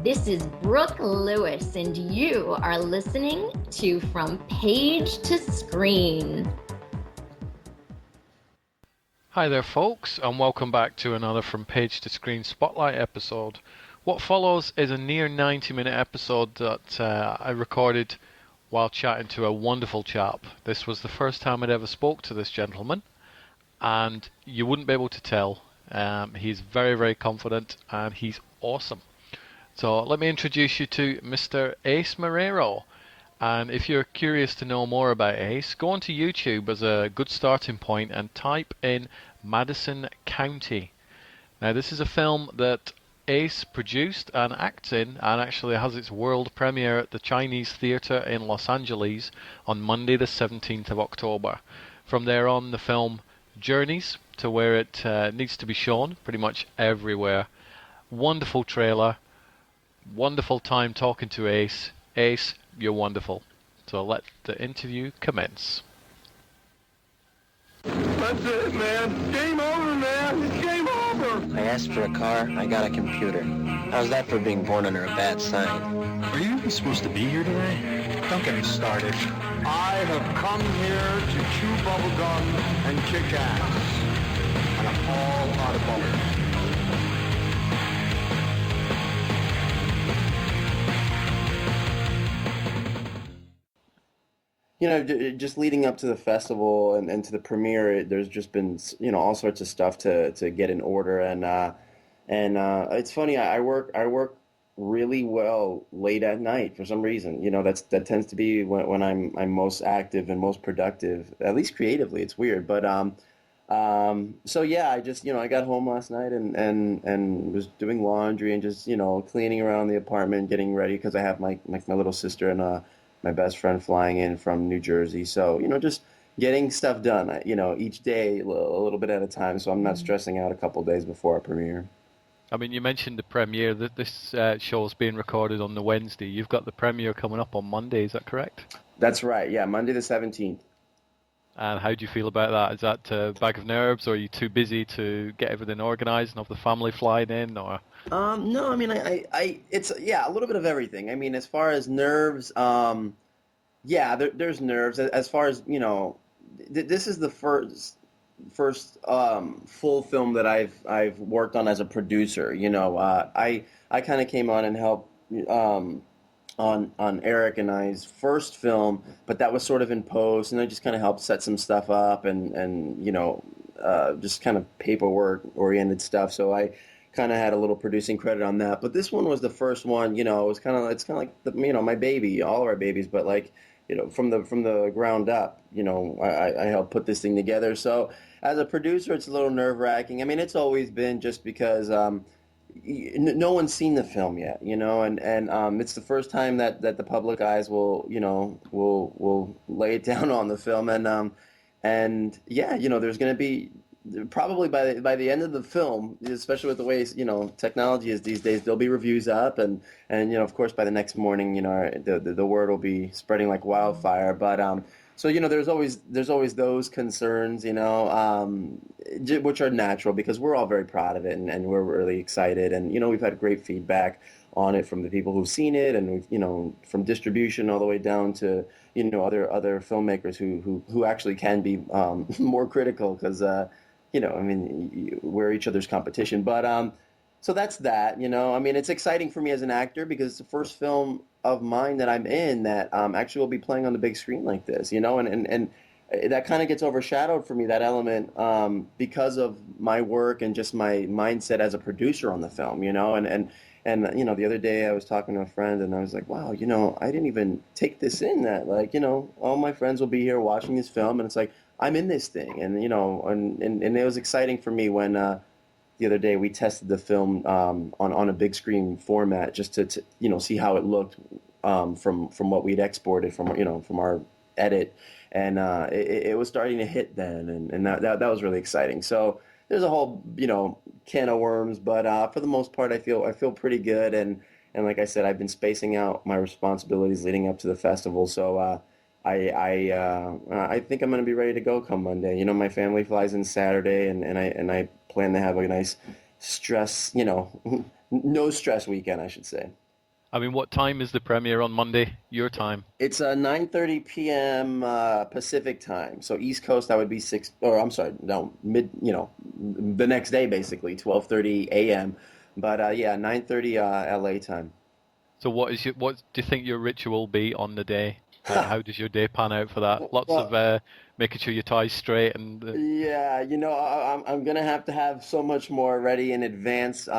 This is Brooke Lewis, and you are listening to From Page to Screen. Hi there, folks, and welcome back to another From Page to Screen Spotlight episode. What follows is a near 90-minute episode that I recorded while chatting to a wonderful chap. This was the first time I'd ever spoke to this gentleman, and you wouldn't be able to tell. He's very, very confident, and he's awesome. So let me introduce you to Mr. Ace Marrero. And if you're curious to know more about Ace, go onto YouTube as a good starting point and type in Madison County. Now, this is a film that Ace produced and acts in, and actually has its world premiere at the Chinese Theatre in Los Angeles on Monday the 17th of October. From there on, the film journeys to where it needs to be shown, pretty much everywhere. Wonderful trailer. Wonderful time talking to Ace. Ace, you're wonderful. So let the interview commence. That's it, man. Game over, man. It's game over. I asked for a car, I got a computer. How's that for being born under a bad sign? Are you even supposed to be here today? Don't get me started. I have come here to chew bubblegum and kick ass. And I'm all out of bubblegum. You know, just leading up to the festival and to the premiere, there's just been, all sorts of stuff to get in order. And it's funny, I work really well late at night for some reason. That tends to be when I'm most active and most productive, at least creatively. It's weird. But so yeah, I got home last night and was doing laundry and just, cleaning around the apartment, getting ready because I have my little sister and my best friend flying in from New Jersey. So, just getting stuff done, each day a little bit at a time. So I'm not stressing out a couple days before our premiere. I mean, you mentioned the premiere, that this show is being recorded on the Wednesday. You've got the premiere coming up on Monday, is that correct? That's right. Yeah, Monday the 17th. And how do you feel about that? Is that a bag of nerves, or are you too busy to get everything organized and have the family flying in, or? No, I mean, it's, a little bit of everything. I mean, as far as nerves, there's nerves. As far as, this is the first full film that I've worked on as a producer. I kind of came on and helped on Eric and I's first film, but that was sort of in post, and I just kind of helped set some stuff up and just kind of paperwork oriented stuff. So I kind of had a little producing credit on that. But this one was the first one. It's kind of like my baby, all of our babies, but like from the ground up. I helped put this thing together. So as a producer, it's a little nerve wracking. I mean, it's always been just because. No one's seen the film yet, and it's the first time that the public eyes will lay it down on the film, and there's going to be probably by the end of the film, especially with the way technology is these days, there'll be reviews up, and of course by the next morning, the word will be spreading like wildfire, but so there's always those concerns, which are natural because we're all very proud of it and we're really excited, and we've had great feedback on it from the people who've seen it, and we've from distribution all the way down to other filmmakers who actually can be more critical because we're each other's competition, but so that's that. I mean, it's exciting for me as an actor because it's the first film of mine that I'm in that actually will be playing on the big screen like this, and that kind of gets overshadowed for me, that element, because of my work and just my mindset as a producer on the film, and the other day I was talking to a friend and I was like, wow, I didn't even take this in, that like, all my friends will be here watching this film, and it's like, I'm in this thing, and and it was exciting for me when the other day we tested the film on a big screen format just to see how it looked from what we'd exported from our edit, and it was starting to hit then, and that was really exciting. So there's a whole can of worms, but for the most part I feel pretty good, and like I said, I've been spacing out my responsibilities leading up to the festival, so I think I'm going to be ready to go come Monday. My family flies in Saturday, and I plan to have a nice stress, no stress weekend, I should say. I mean, what time is the premiere on Monday? Your time? It's 9:30 p.m. Pacific time. So East Coast, that would be six. Or I'm sorry, no, mid. The next day basically, 12:30 a.m. But yeah, 9:30 LA time. So what do you think your ritual will be on the day? How does your day pan out for that? Lots of Well, making sure your tie's straight and yeah, I'm gonna have to have so much more ready in advance,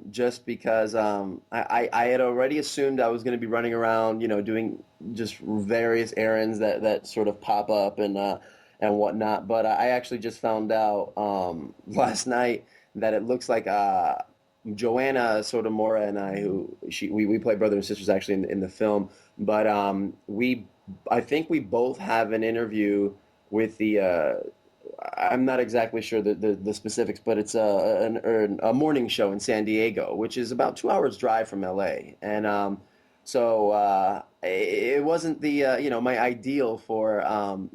just because I had already assumed I was gonna be running around, doing just various errands that sort of pop up and whatnot. But I actually just found out last night that it looks like Joanna Sotomora and I, we play brother and sisters actually in the film, but I think we both have an interview with the I'm not exactly sure the specifics, but it's a morning show in San Diego, which is about 2 hours drive from LA, and so it wasn't the my ideal for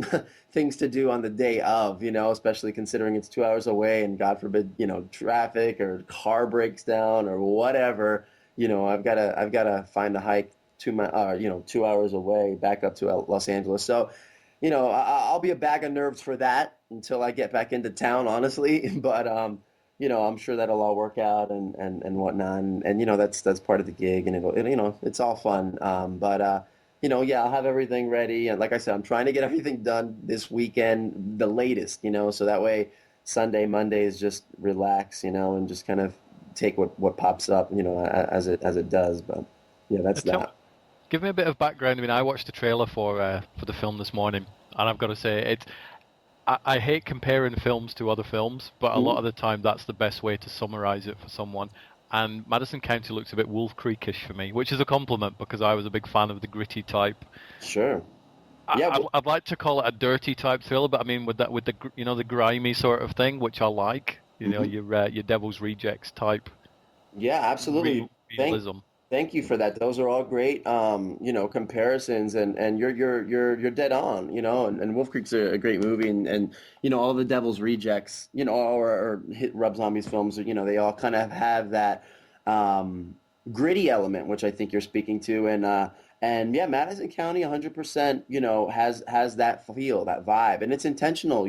things to do on the day of, especially considering it's 2 hours away, and God forbid, traffic or car breaks down or whatever, I've got to find a hike 2 hours away back up to Los Angeles. So I'll be a bag of nerves for that until I get back into town, honestly. But I'm sure that'll all work out and whatnot. And that's part of the gig, and it's all fun. Yeah, I'll have everything ready. And like I said, I'm trying to get everything done this weekend, the latest. So that way Sunday, Monday is just relax, and just kind of take what pops up, as it does. But yeah, that's tell, that. give me a bit of background. I mean, I watched the trailer for the film this morning, and I've got to say I hate comparing films to other films, but a lot of the time that's the best way to summarize it for someone. And Madison County looks a bit Wolf Creekish for me, which is a compliment because I was a big fan of the gritty type. Sure. Yeah. I'd like to call it a dirty type thriller, but I mean with the grimy sort of thing, which I like. Your Devil's Rejects type. Yeah, absolutely. Realism. Thank you for that. Those are all great, comparisons, and you're dead on, and Wolf Creek's a great movie, and all the Devil's Rejects, or hit Rob Zombie's films, they all kind of have that gritty element, which I think you're speaking to, and yeah, Madison County 100%, has that feel, that vibe, and it's intentional,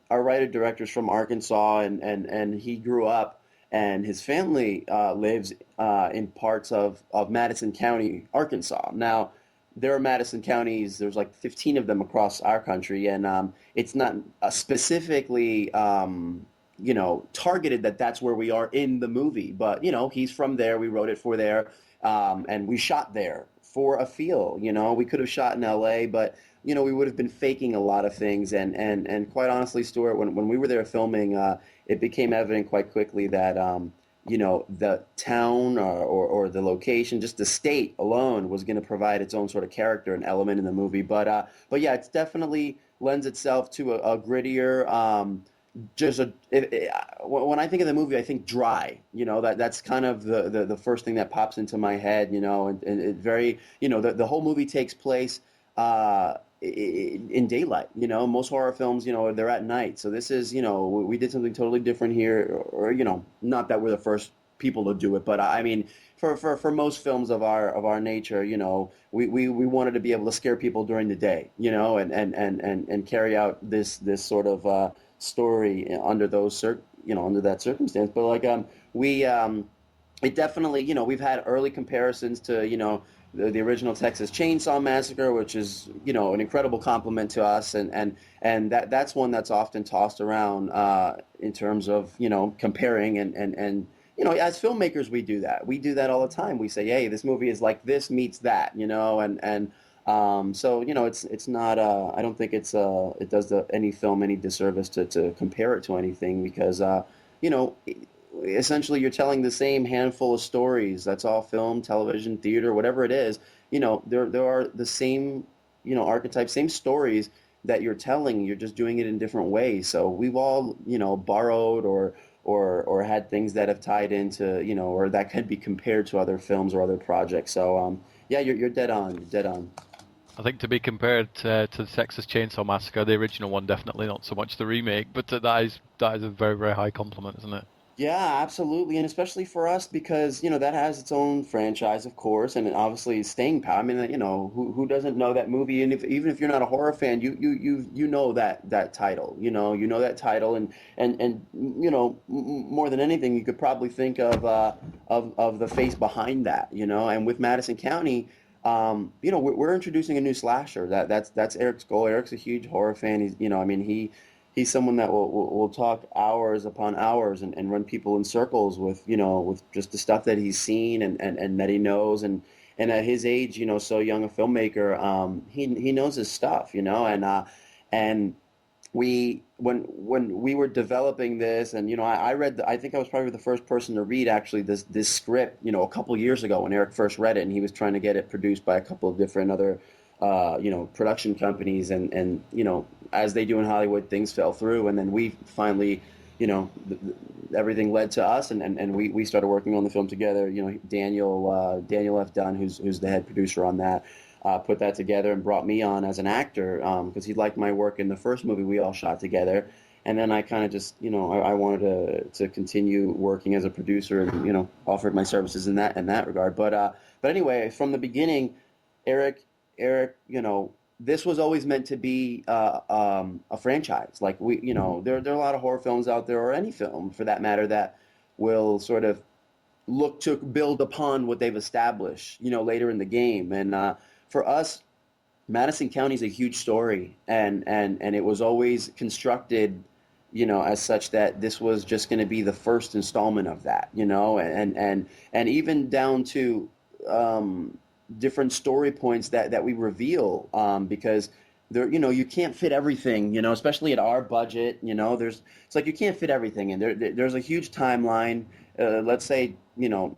our writer director's from Arkansas, and he grew up. And his family lives in parts of Madison County, Arkansas. Now, there are Madison counties, there's like 15 of them across our country, and it's not specifically, targeted that's where we are in the movie. But, he's from there, we wrote it for there, and we shot there for a feel. We could have shot in LA, but, we would have been faking a lot of things. And quite honestly, Stuart, when we were there filming, it became evident quite quickly that the town or the location, just the state alone, was going to provide its own sort of character and element in the movie. But yeah, it's definitely lends itself to a grittier. When I think of the movie, I think dry. That's kind of the first thing that pops into my head. And it very the whole movie takes place in daylight. Most horror films, they're at night. So this is, we did something totally different here, or not that we're the first people to do it, but I mean, for most films of our nature, we wanted to be able to scare people during the day, and carry out this sort of story under under that circumstance. But like it definitely, we've had early comparisons to the original Texas Chainsaw Massacre, which is, an incredible compliment to us, and that's one that's often tossed around in terms of, comparing and as filmmakers we do that. We do that all the time. We say, hey, this movie is like this meets that, so it's not I don't think it does any film any disservice to compare it to anything, because essentially you're telling the same handful of stories. That's all film, television, theater, whatever it is. There are the same, archetypes, same stories that you're telling. You're just doing it in different ways. So we've all, borrowed or had things that have tied into, or that could be compared to other films or other projects. So yeah, you're dead on. You're dead on. I think to be compared to the Texas Chainsaw Massacre, the original one, definitely not so much the remake, but that is a very, very high compliment, isn't it? Yeah, absolutely, and especially for us because that has its own franchise, of course, and obviously staying power. I mean, who doesn't know that movie? And if even if you're not a horror fan, you know that title. You know that title, and more than anything, you could probably think of the face behind that. And with Madison County. We're introducing a new slasher. That's Eric's goal. Eric's a huge horror fan. I mean, he's someone that will talk hours upon hours and run people in circles with just the stuff that he's seen and that he knows and at his age, so young a filmmaker, he knows his stuff, and when we were developing this, and I read I think I was probably the first person to read actually this script a couple years ago when Eric first read it, and he was trying to get it produced by a couple of different other production companies, and as they do in Hollywood, things fell through, and then we finally everything led to us, and we started working on the film together. Daniel F. Dunn, who's the head producer on that, put that together and brought me on as an actor because he liked my work in the first movie we all shot together. And then I kind of just, I wanted to continue working as a producer and, offered my services in that regard. But anyway, from the beginning, Eric, this was always meant to be a franchise. Like there are a lot of horror films out there, or any film for that matter, that will sort of look to build upon what they've established, later in the game. And for us, Madison County is a huge story, and it was always constructed, as such that this was just going to be the first installment of that, and even down to different story points that we reveal, because there, you can't fit everything, especially at our budget, it's like you can't fit everything in there's a huge timeline, let's say,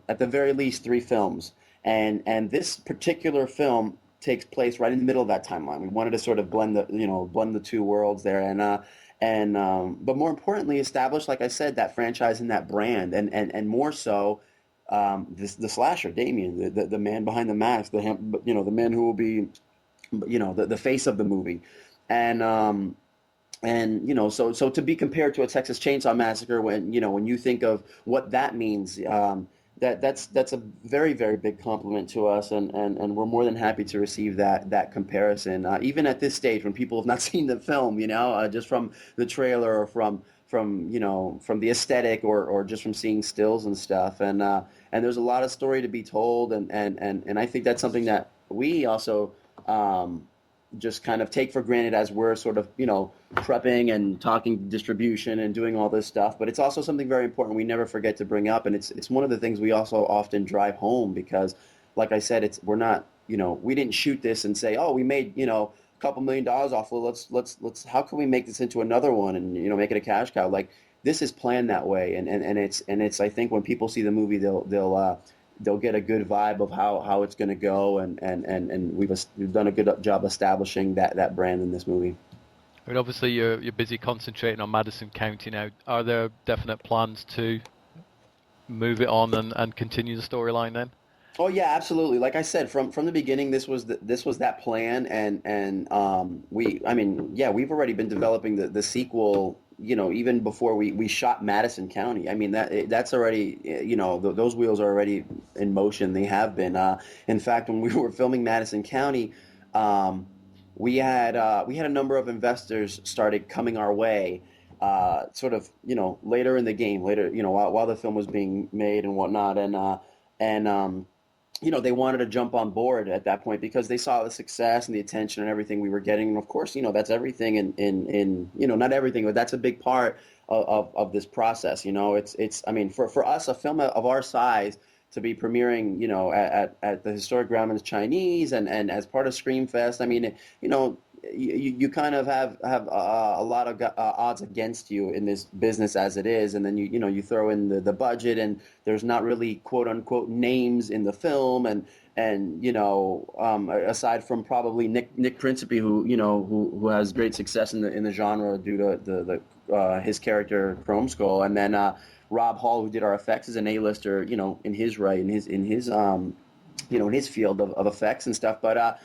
at the very least 3 films, and this particular film takes place right in the middle of that timeline. We wanted to sort of blend the two worlds there, but more importantly, establish, like I said, that franchise and that brand, and more so, the slasher, Damien, the man behind the mask, the man who will be, the face of the movie, and so to be compared to a Texas Chainsaw Massacre, when you think of what that means, that's a very, very big compliment to us, and we're more than happy to receive that comparison, even at this stage when people have not seen the film, just from the trailer, or from the aesthetic, or just from seeing stills and stuff, and there's a lot of story to be told, and I think that's something that we also just kind of take for granted as we're sort of prepping and talking distribution and doing all this stuff. But it's also something very important we never forget to bring up, and it's one of the things we also often drive home, because like I said, we're not, we didn't shoot this and say, oh, we made a couple $1,000,000 off of it. Let's how can we make this into another one and make it a cash cow. Like, this is planned that way, and it's I think when people see the movie, they'll get a good vibe of how it's going to go, and we've done a good job establishing that brand in this movie. I mean, obviously you're busy concentrating on Madison County now. Are there definite plans to move it on and continue the storyline then? Oh yeah, absolutely. Like I said, from the beginning, this was that plan, I mean, yeah, we've already been developing the sequel, even before we shot Madison County. I mean, that's already, those wheels are already in motion. They have been. In fact, when we were filming Madison County, we had a number of investors started coming our way, sort of, later in the game, while the film was being made and whatnot, and they wanted to jump on board at that point because they saw the success and the attention and everything we were getting. And of course, that's everything in not everything, but that's a big part of this process. I mean, for us, a film of our size to be premiering, at the historic Grauman's Chinese and as part of Screamfest, I mean, you kind of have a lot of odds against you in this business as it is, and then you throw in the budget, and there's not really quote unquote names in the film, and aside from probably Nick Principe, who has great success in the genre due to his character Chrome Skull, and then Rob Hall, who did our effects, is an A-lister, in his right, in his field of effects and stuff, but.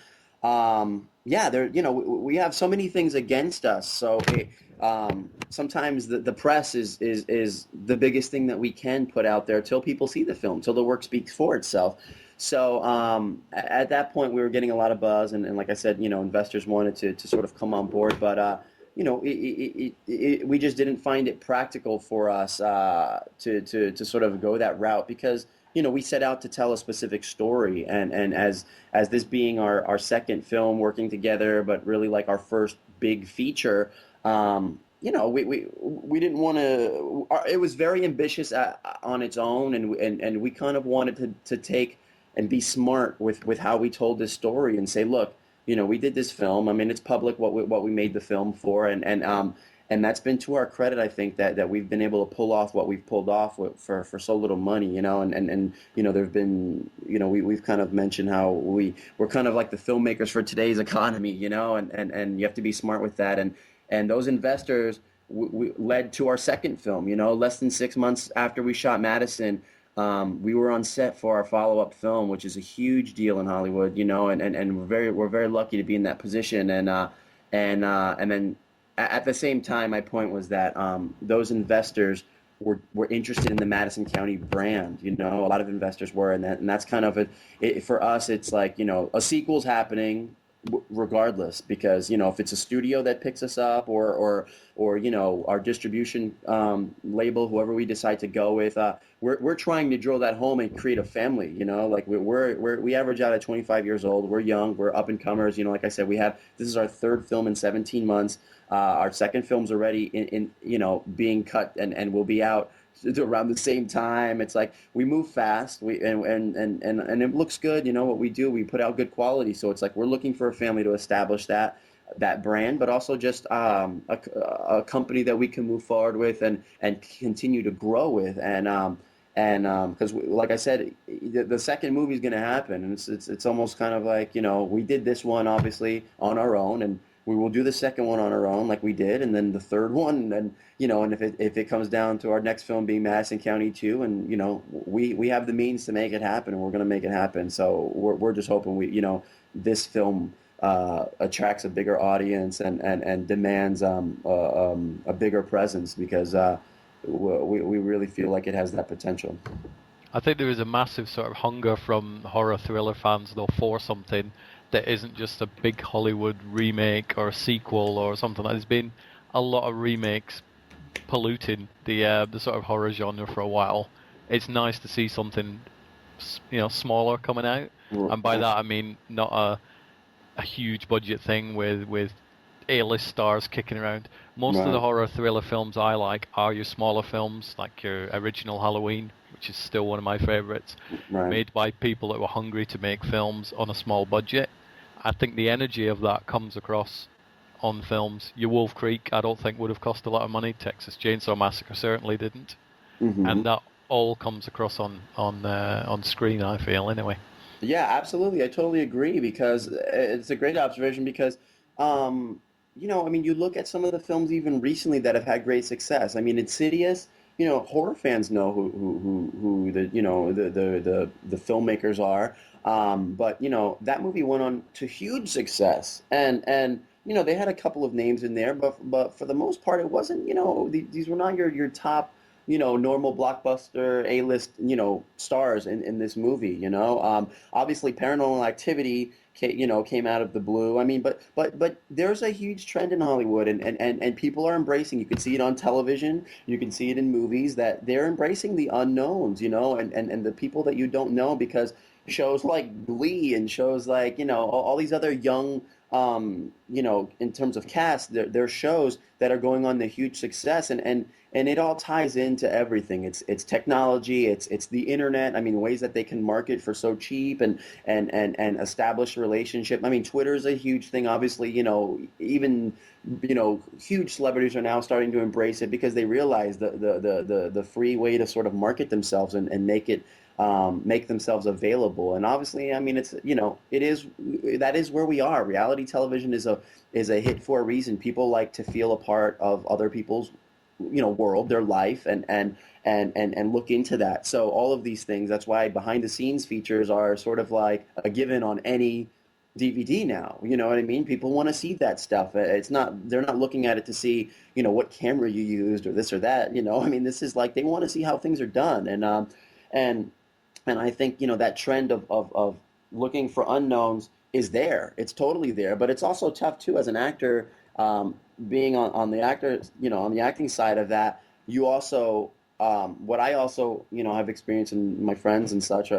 Yeah, we have so many things against us. So sometimes the press is the biggest thing that we can put out there till people see the film, till the work speaks for itself. So at that point, we were getting a lot of buzz, and like I said, investors wanted to sort of come on board, but we just didn't find it practical for us to sort of go that route because we set out to tell a specific story, and as this being our second film working together, but really like our first big feature. We didn't want to. It was very ambitious on its own, and we kind of wanted to take and be smart with how we told this story and say, look, we did this film. I mean, it's public what we made the film for, and that's been to our credit. I think that we've been able to pull off what we've pulled off for so little money, and there've been, we've kind of mentioned how we're kind of like the filmmakers for today's economy, and you have to be smart with that, and those investors led to our second film. Less than 6 months after we shot Madison, we were on set for our follow-up film, which is a huge deal in Hollywood, and we're very lucky to be in that position, and then at the same time, my point was that those investors were interested in the Madison County brand. A lot of investors were, and that's kind of for us. It's like a sequel's happening regardless, because if it's a studio that picks us up or our distribution label, whoever we decide to go with, we're trying to drill that home and create a family. Like we average out at 25 years old. We're young. We're up and comers. Like I said, this is our third film in 17 months. Our second film's already in being cut and will be out around the same time. It's like we move fast. And it looks good. What we do, we put out good quality. So it's like we're looking for a family to establish that brand, but also just a company that we can move forward with and continue to grow with. And because like I said, the second movie is going to happen, and it's almost kind of like we did this one obviously on our own, and we will do the second one on our own like we did, and then the third one, and and if it comes down to our next film being Madison County 2, and we have the means to make it happen, and we're going to make it happen. So we're just hoping this film attracts a bigger audience and demands a bigger presence, because we really feel like it has that potential. I think there is a massive sort of hunger from horror thriller fans, though, for something that isn't just a big Hollywood remake or a sequel or something. There's been a lot of remakes polluting the sort of horror genre for a while. It's nice to see something smaller coming out, and by that I mean not a huge budget thing with A-list stars kicking around. Most of the horror thriller films I like are your smaller films, like your original Halloween, which is still one of my favorites, made by people that were hungry to make films on a small budget. I think the energy of that comes across on films. Your Wolf Creek, I don't think would have cost a lot of money. Texas Chainsaw Massacre certainly didn't, and that all comes across on screen, I feel, anyway. Yeah, absolutely. I totally agree, because it's a great observation, because you look at some of the films even recently that have had great success. I mean, Insidious, horror fans know who the filmmakers are. But that movie went on to huge success, and they had a couple of names in there, but for the most part, it wasn't, these were not your top, normal blockbuster A-list, stars in this movie. Obviously Paranormal Activity came out of the blue. I mean, but there's a huge trend in Hollywood, and people are embracing. You can see it on television, you can see it in movies, that they're embracing the unknowns, and the people that you don't know, because shows like Glee and shows like all these other young in terms of cast, they're shows that are going on the huge success, and it all ties into everything. It's technology, it's the internet. I mean, ways that they can market for so cheap and establish a relationship. I mean, Twitter is a huge thing, obviously. Even huge celebrities are now starting to embrace it, because they realize the free way to sort of market themselves and make themselves available. And obviously, I mean, that is where we are. Reality television is a hit for a reason. People like to feel a part of other people's world, their life, and look into that. So all of these things, that's why behind the scenes features are sort of like a given on any DVD now. You know what I mean? People want to see that stuff. They're not looking at it to see, what camera you used or this or that. I mean, this is like they want to see how things are done. And and I think, that trend of looking for unknowns is there. It's totally there. But it's also tough too as an actor, being on the actor, on the acting side of that. You also, what I also, have experienced in my friends and such,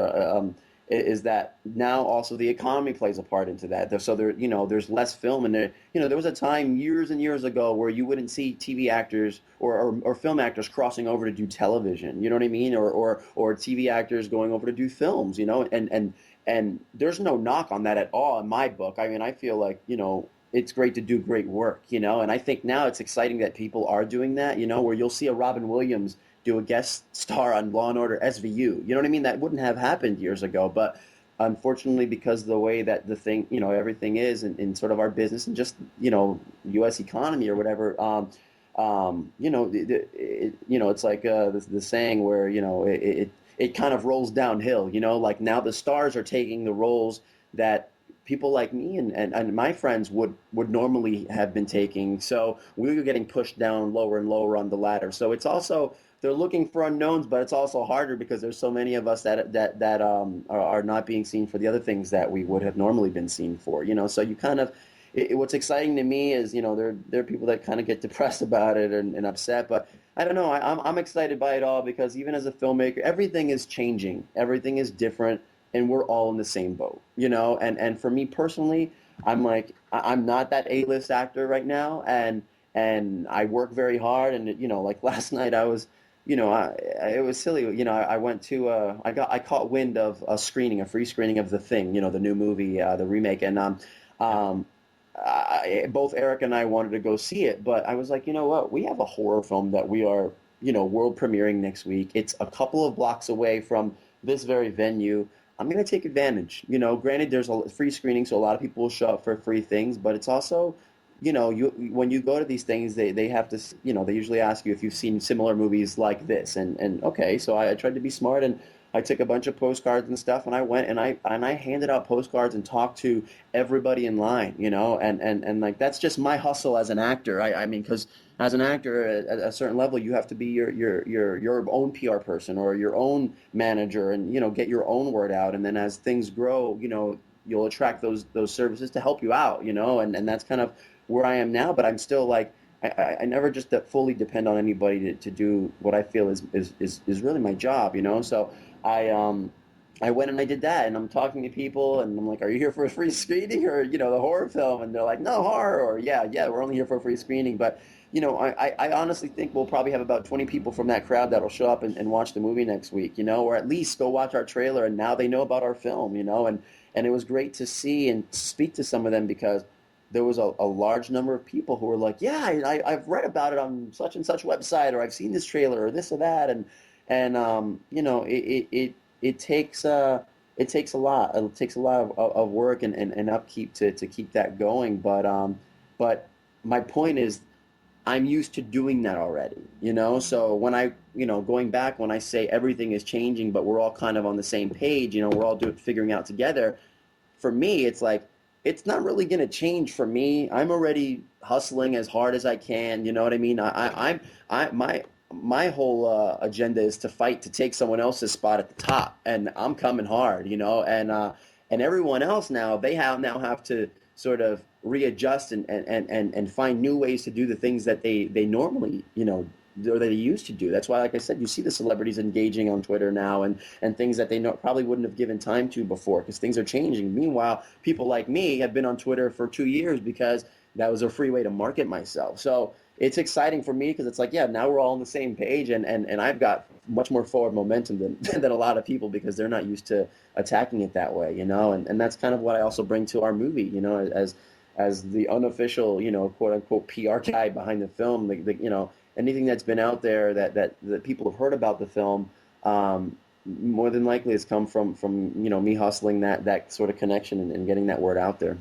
is that now also the economy plays a part into that. So there's less film, and there was a time years and years ago where you wouldn't see TV actors or film actors crossing over to do television. You know what I mean? Or TV actors going over to do films. And there's no knock on that at all in my book. I mean, I feel like it's great to do great work. And I think now it's exciting that people are doing that. Where you'll see a Robin Williams do a guest star on Law and Order SVU. You know what I mean? That wouldn't have happened years ago, but unfortunately, because of the way that the thing, everything is in sort of our business and just, U.S. economy or whatever, it's like the saying where, it kind of rolls downhill, like now the stars are taking the roles that people like me and my friends would normally have been taking. So we were getting pushed down lower and lower on the ladder. So it's also, they're looking for unknowns, but it's also harder because there's so many of us that are not being seen for the other things that we would have normally been seen for. So you kind of, what's exciting to me is there are people that kind of get depressed about it and upset, but I don't know. I'm excited by it all because even as a filmmaker, everything is changing, everything is different, and we're all in the same boat. And for me personally, I'm not that A-list actor right now, and I work very hard, and like last night I was. It was silly. I went to, I caught wind of a free screening of The Thing, the new movie, the remake. And both Eric and I wanted to go see it. But I was like, you know what? We have a horror film that we are, world premiering next week. It's a couple of blocks away from this very venue. I'm going to take advantage. Granted, there's a free screening, so a lot of people will show up for free things. But it's also... when you go to these things, they have to, they usually ask you if you've seen similar movies like this. And okay, so I tried to be smart and I took a bunch of postcards and stuff, and I went and I handed out postcards and talked to everybody in line, and like that's just my hustle as an actor. I mean, because as an actor at a certain level, you have to be your own PR person or your own manager, and get your own word out. And then as things grow, you'll attract those services to help you out, and that's kind of where I am now. But I'm still like, I never just fully depend on anybody to do what I feel is really my job, So I went and I did that, and I'm talking to people, and I'm like, are you here for a free screening or, the horror film? And they're like, no, horror, or yeah, we're only here for a free screening. But, I honestly think we'll probably have about 20 people from that crowd that'll show up and watch the movie next week, or at least go watch our trailer, and now they know about our film, and it was great to see and speak to some of them because there was a large number of people who were like, yeah, I've read about it on such and such website, or I've seen this trailer, or this or that, and it takes a lot. It takes a lot of work and upkeep to keep that going. But my point is, I'm used to doing that already. So when going back, when I say everything is changing, but we're all kind of on the same page, we're all figuring out together. For me, it's like, it's not really going to change for me. I'm already hustling as hard as I can. You know what I mean? My whole agenda is to fight to take someone else's spot at the top, and I'm coming hard. And everyone else now, they now have to sort of readjust and find new ways to do the things that they normally or that they used to do. That's why, like I said, you see the celebrities engaging on Twitter now and things that they probably wouldn't have given time to before because things are changing. Meanwhile, people like me have been on Twitter for 2 years because that was a free way to market myself. So it's exciting for me because it's like, yeah, now we're all on the same page, and I've got much more forward momentum than a lot of people because they're not used to attacking it that way, and that's kind of what I also bring to our movie, as the unofficial, quote unquote PR guy behind the film, anything that's been out there that people have heard about the film, more than likely has come from me hustling that sort of connection and getting that word out there.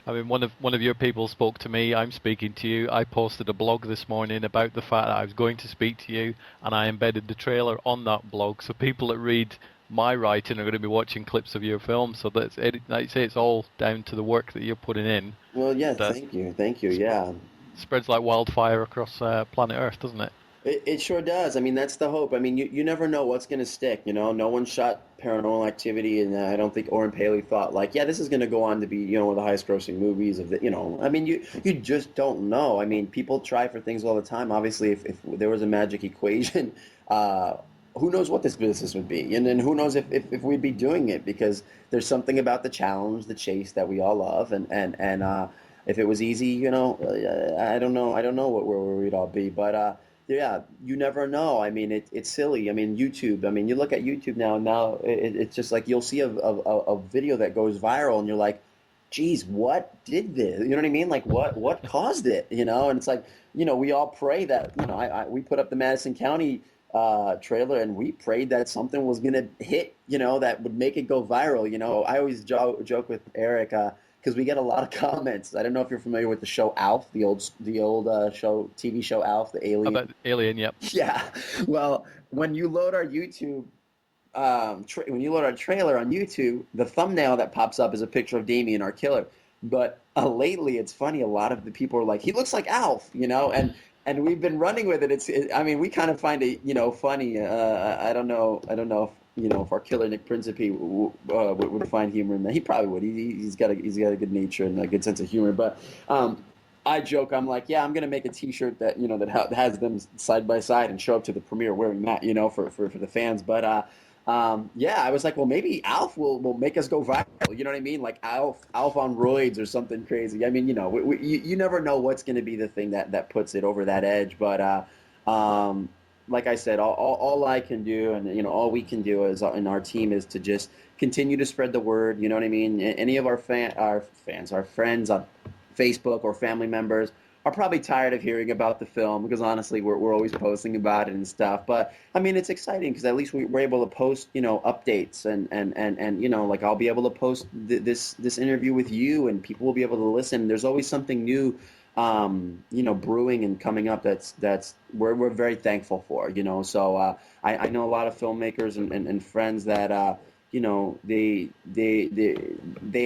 I mean, one of your people spoke to me. I'm speaking to you. I posted a blog this morning about the fact that I was going to speak to you, and I embedded the trailer on that blog. So people that read my writing are going to be watching clips of your film. So that's it. Like you say, it's all down to the work that you're putting in. Well, yeah, That thank you, yeah. spreads like wildfire across planet Earth, doesn't it? It sure does. I mean, that's the hope. I mean, you never know what's going to stick, you know? No one shot Paranormal Activity, and I don't think Oren Paley thought, like, yeah, this is going to go on to be, you know, one of the highest grossing movies of the, you know. I mean, you just don't know. I mean, people try for things all the time. Obviously, if there was a magic equation, who knows what this business would be? And then who knows if we'd be doing it, because there's something about the challenge, the chase that we all love, and if it was easy, you know, I don't know where we'd all be, but yeah, you never know. I mean, it's silly. I mean, YouTube. I mean, you look at YouTube now, and now it's just like you'll see a video that goes viral, and you're like, geez, what did this? You know what I mean? Like, what caused it? You know, and it's like, you know, we all pray that, you know, we put up the Madison County trailer, and we prayed that something was gonna hit, you know, that would make it go viral. You know, I always joke with Eric. Because we get a lot of comments. I don't know if you're familiar with the show Alf, the old show, TV show Alf, the alien. About Alien, yep. Yeah. Well, when you load our YouTube, when you load our trailer on YouTube, the thumbnail that pops up is a picture of Damien, our killer. But lately, it's funny. A lot of the people are like, he looks like Alf, you know, and we've been running with it. I mean, we kind of find it, you know, funny. I don't know if, you know, if our killer Nick Principe would find humor in that. He probably would. He's got a good nature and a good sense of humor. But I joke. I'm like, yeah, I'm gonna make a T-shirt that, you know, that has them side by side and show up to the premiere wearing that, you know, for the fans. But yeah, I was like, well, maybe Alf will make us go viral. You know what I mean? Like Alf on roids or something crazy. I mean, you know, you never know what's going to be the thing that puts it over that edge. But like I said, all I can do, and, you know, all we can do is in our team is to just continue to spread the word. You know what I mean? Any of our friends on Facebook or family members are probably tired of hearing about the film, because honestly, we're always posting about it and stuff. But I mean, it's exciting because at least we're able to post, you know, updates and you know, like I'll be able to post this interview with you, and people will be able to listen. There's always something new, you know, brewing and coming up that's we're very thankful for, you know. So I know a lot of filmmakers and friends that you know, they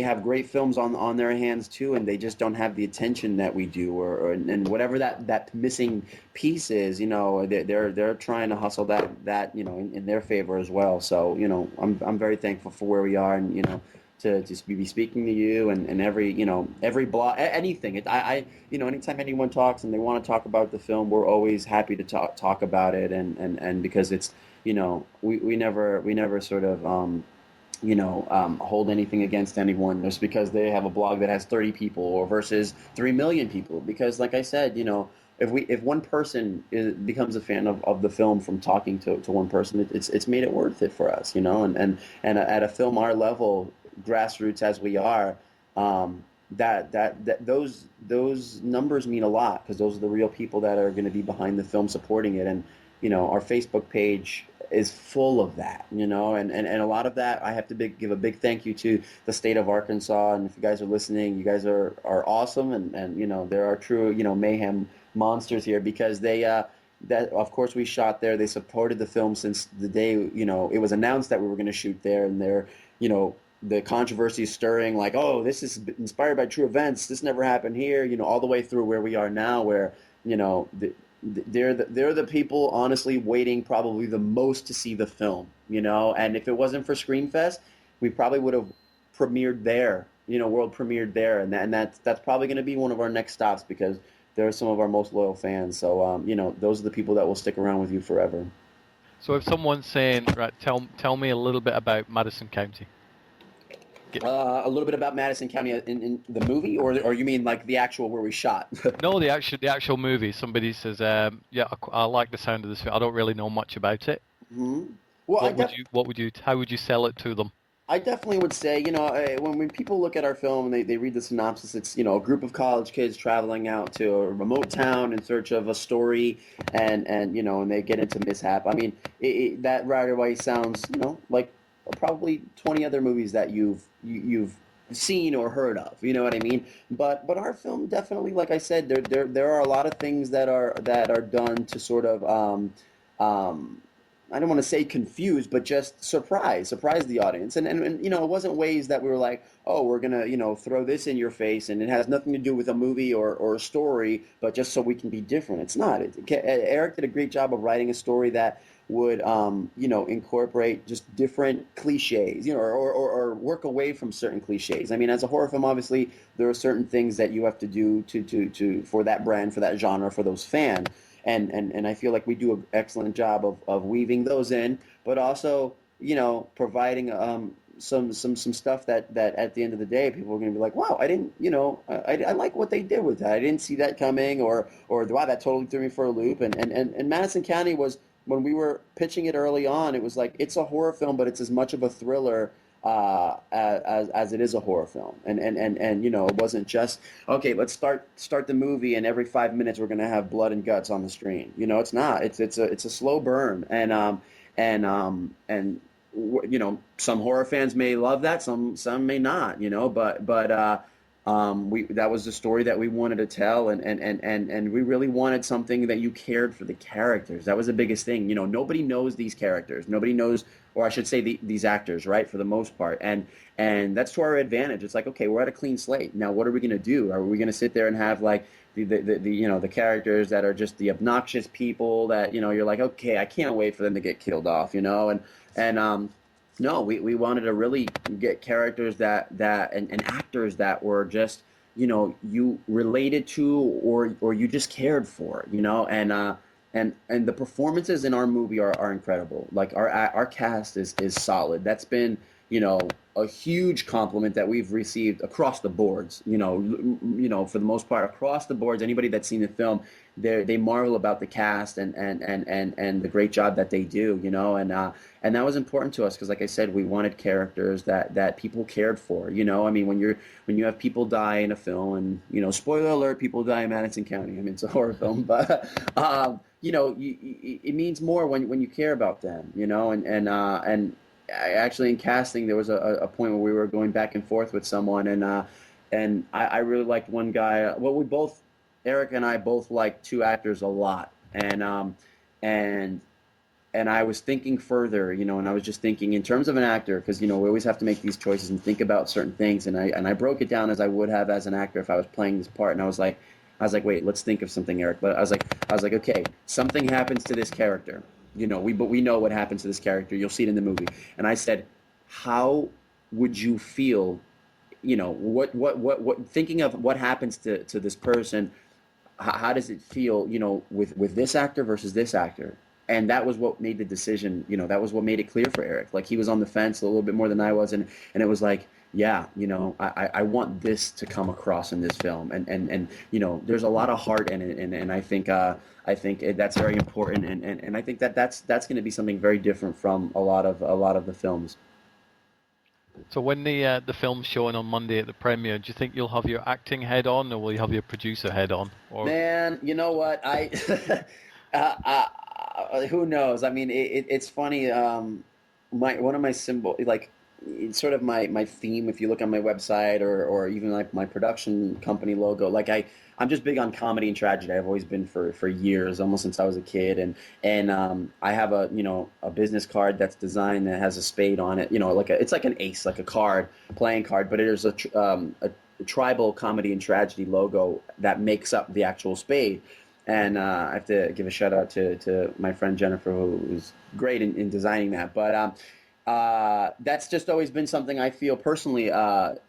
have great films on their hands too, and they just don't have the attention that we do, and whatever that missing piece is, you know, they're trying to hustle that you know, in their favor as well. So, you know, I'm very thankful for where we are, and, you know, to just be speaking to you and every, you know, every blog, anything. I you know, anytime anyone talks and they want to talk about the film, we're always happy to talk about it, and because it's, you know, we never sort of you know, hold anything against anyone just because they have a blog that has 30 people or versus 3 million people. Because, like I said, you know, if one person becomes a fan of the film from talking to one person, it's made it worth it for us, you know. And at a film our level, grassroots as we are, that those numbers mean a lot, because those are the real people that are going to be behind the film supporting it. And, you know, our Facebook page is full of that, you know, and a lot of that I have to give a big thank you to the state of Arkansas. And if you guys are listening, you guys are awesome, and you know, there are true, you know, mayhem monsters here, because they that of course we shot there. They supported the film since the day, you know, it was announced that we were going to shoot there, and they're, you know, the controversy is stirring, like, oh, this is inspired by true events, this never happened here, you know, all the way through where we are now, where, you know, they're the people honestly waiting probably the most to see the film, you know. And if it wasn't for Screenfest, we probably would have premiered there, you know, world premiered there, and that's probably going to be one of our next stops, because they're some of our most loyal fans. So you know, those are the people that will stick around with you forever. So if someone's saying, right, tell me a little bit about Madison County. A little bit about Madison County in the movie, or you mean like the actual where we shot? No, the actual movie. Somebody says, yeah, I like the sound of this film. I don't really know much about it. Mm-hmm. Well, how would you sell it to them? I definitely would say, you know, when people look at our film and they read the synopsis, it's, you know, a group of college kids traveling out to a remote town in search of a story, and you know, and they get into mishap. I mean, that right away sounds, you know, like probably 20 other movies that you've seen or heard of, you know what I mean? But our film definitely, like I said, there are a lot of things that are done to sort of I don't want to say confused, but just surprise the audience. And you know, it wasn't ways that we were like, oh, we're gonna, you know, throw this in your face, and it has nothing to do with a movie or a story, but just so we can be different. It's not. Eric did a great job of writing a story that would, you know, incorporate just different cliches, you know, or work away from certain cliches. I mean, as a horror film, obviously, there are certain things that you have to do to for that brand, for that genre, for those fans. And I feel like we do an excellent job of weaving those in, but also, you know, providing some stuff that at the end of the day, people are going to be like, wow, I didn't, you know, I like what they did with that. I didn't see that coming, or wow, that totally threw me for a loop. And Madison County was, when we were pitching it early on, it was like, it's a horror film, but it's as much of a thriller as it is a horror film, and you know, it wasn't just, okay, let's start the movie, and every 5 minutes we're gonna have blood and guts on the screen. You know, it's not. It's a slow burn, and you know, some horror fans may love that, some may not. You know, but we, that was the story that we wanted to tell, and we really wanted something that you cared for the characters. That was the biggest thing. You know, nobody knows these characters. Nobody knows, or I should say, these actors, right? For the most part, and that's to our advantage. It's like, okay, we're at a clean slate. Now, what are we going to do? Are we going to sit there and have like the you know, the characters that are just the obnoxious people that, you know, you're like, okay, I can't wait for them to get killed off, you know, and no, we wanted to really get characters that and actors that were just, you know, you related to, or you just cared for, you know, and the performances in our movie are incredible. Like our cast is solid. That's been, you know, a huge compliment that we've received across the boards. You know, for the most part, across the boards, anybody that's seen the film, they marvel about the cast and the great job that they do. You know, and that was important to us because, like I said, we wanted characters that people cared for. You know, I mean, when you have people die in a film, and, you know, spoiler alert, people die in Madison County. I mean, it's a horror film, but you know, it means more when you care about them. You know, and I actually, in casting, there was a point where we were going back and forth with someone, and I really liked one guy. Well, Eric and I both liked two actors a lot, and I was thinking further, you know, and I was just thinking in terms of an actor, because, you know, we always have to make these choices and think about certain things, and I broke it down as I would have as an actor if I was playing this part, and I was like, wait, let's think of something, Eric. But I was like, okay, something happens to this character. You know, but we know what happens to this character. You'll see it in the movie. And I said, how would you feel, you know, what thinking of what happens to this person, how does it feel, you know, with this actor versus this actor? And that was what made the decision, you know, that was what made it clear for Eric. Like, he was on the fence a little bit more than I was, and it was like, yeah, you know, I want this to come across in this film, and you know, there's a lot of heart in it, and I think that's very important, and I think that's going to be something very different from a lot of the films. So when the film's showing on Monday at the premiere, do you think you'll have your acting head on, or will you have your producer head on? Or... Man, you know what, who knows? I mean, it's funny. One of my symbol, like, it's sort of my theme. If you look on my website, or even like my production company logo, like I'm just big on comedy and tragedy. I've always been for years, almost since I was a kid. And I have a business card that's designed that has a spade on it. You know, it's like an ace, like a playing card, but it is a tribal comedy and tragedy logo that makes up the actual spade. And I have to give a shout out to my friend Jennifer, who was great in designing that. But that's just always been something I feel personally.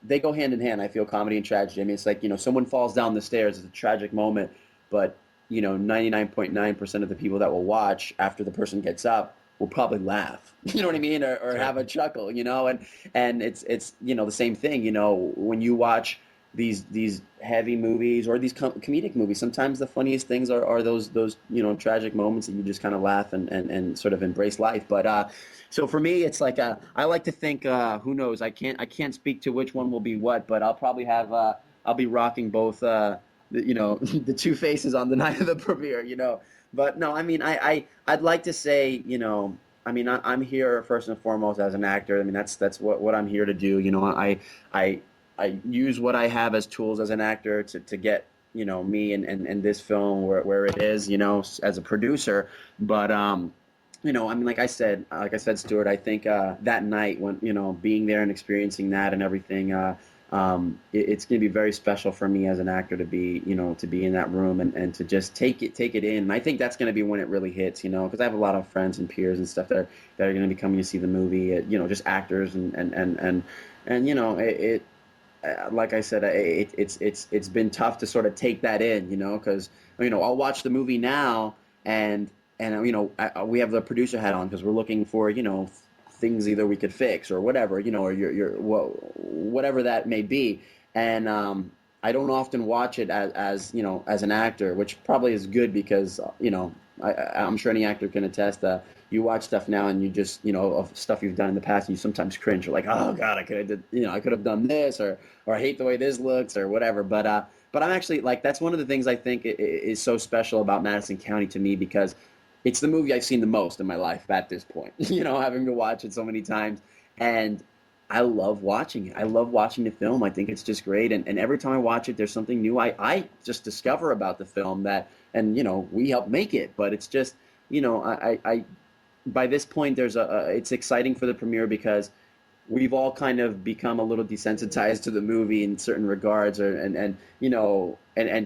They go hand in hand. I feel comedy and tragedy. I mean, it's like, you know, someone falls down the stairs. It's a tragic moment, but, you know, 99.9% of the people that will watch after the person gets up will probably laugh. You know what I mean, or have a chuckle. You know, and it's you know, the same thing. You know, when you watch these heavy movies or these comedic movies, sometimes the funniest things are those you know, tragic moments that you just kind of laugh and sort of embrace life. But so for me, it's like I like to think, who knows, I can't speak to which one will be what, but I'll probably have I'll be rocking both you know, the two faces on the night of the premiere, you know. But no, I mean, I'd like to say, you know, I mean, I'm here first and foremost as an actor. I mean, that's what I'm here to do. You know, I use what I have as tools as an actor to get, you know, me and this film where it is, you know, as a producer. But I mean, like I said, Stuart, I think that night when being there and experiencing that and everything, it's going to be very special for me as an actor to be to be in that room and to just take it in. And I think that's going to be when it really hits, because I have a lot of friends and peers and stuff that are going to be coming to see the movie, just actors and like I said, it's been tough to sort of take that in, because I'll watch the movie now and we have the producer hat on because we're looking for things either we could fix or whatever, or whatever that may be, and I don't often watch it as an actor, which probably is good because I'm sure any actor can attest that you watch stuff now and you just of stuff you've done in the past and you sometimes cringe. You're like, oh God, I could have done this, or I hate the way this looks or whatever. But I'm actually like, that's one of the things I think is so special about Madison County to me, because it's the movie I've seen the most in my life at this point. Having to watch it so many times, and I love watching it. I love watching the film. I think it's just great. And every time I watch it, there's something new I just discover about the film and we help make it. But it's just, I by this point, it's exciting for the premiere because we've all kind of become a little desensitized to the movie in certain regards, and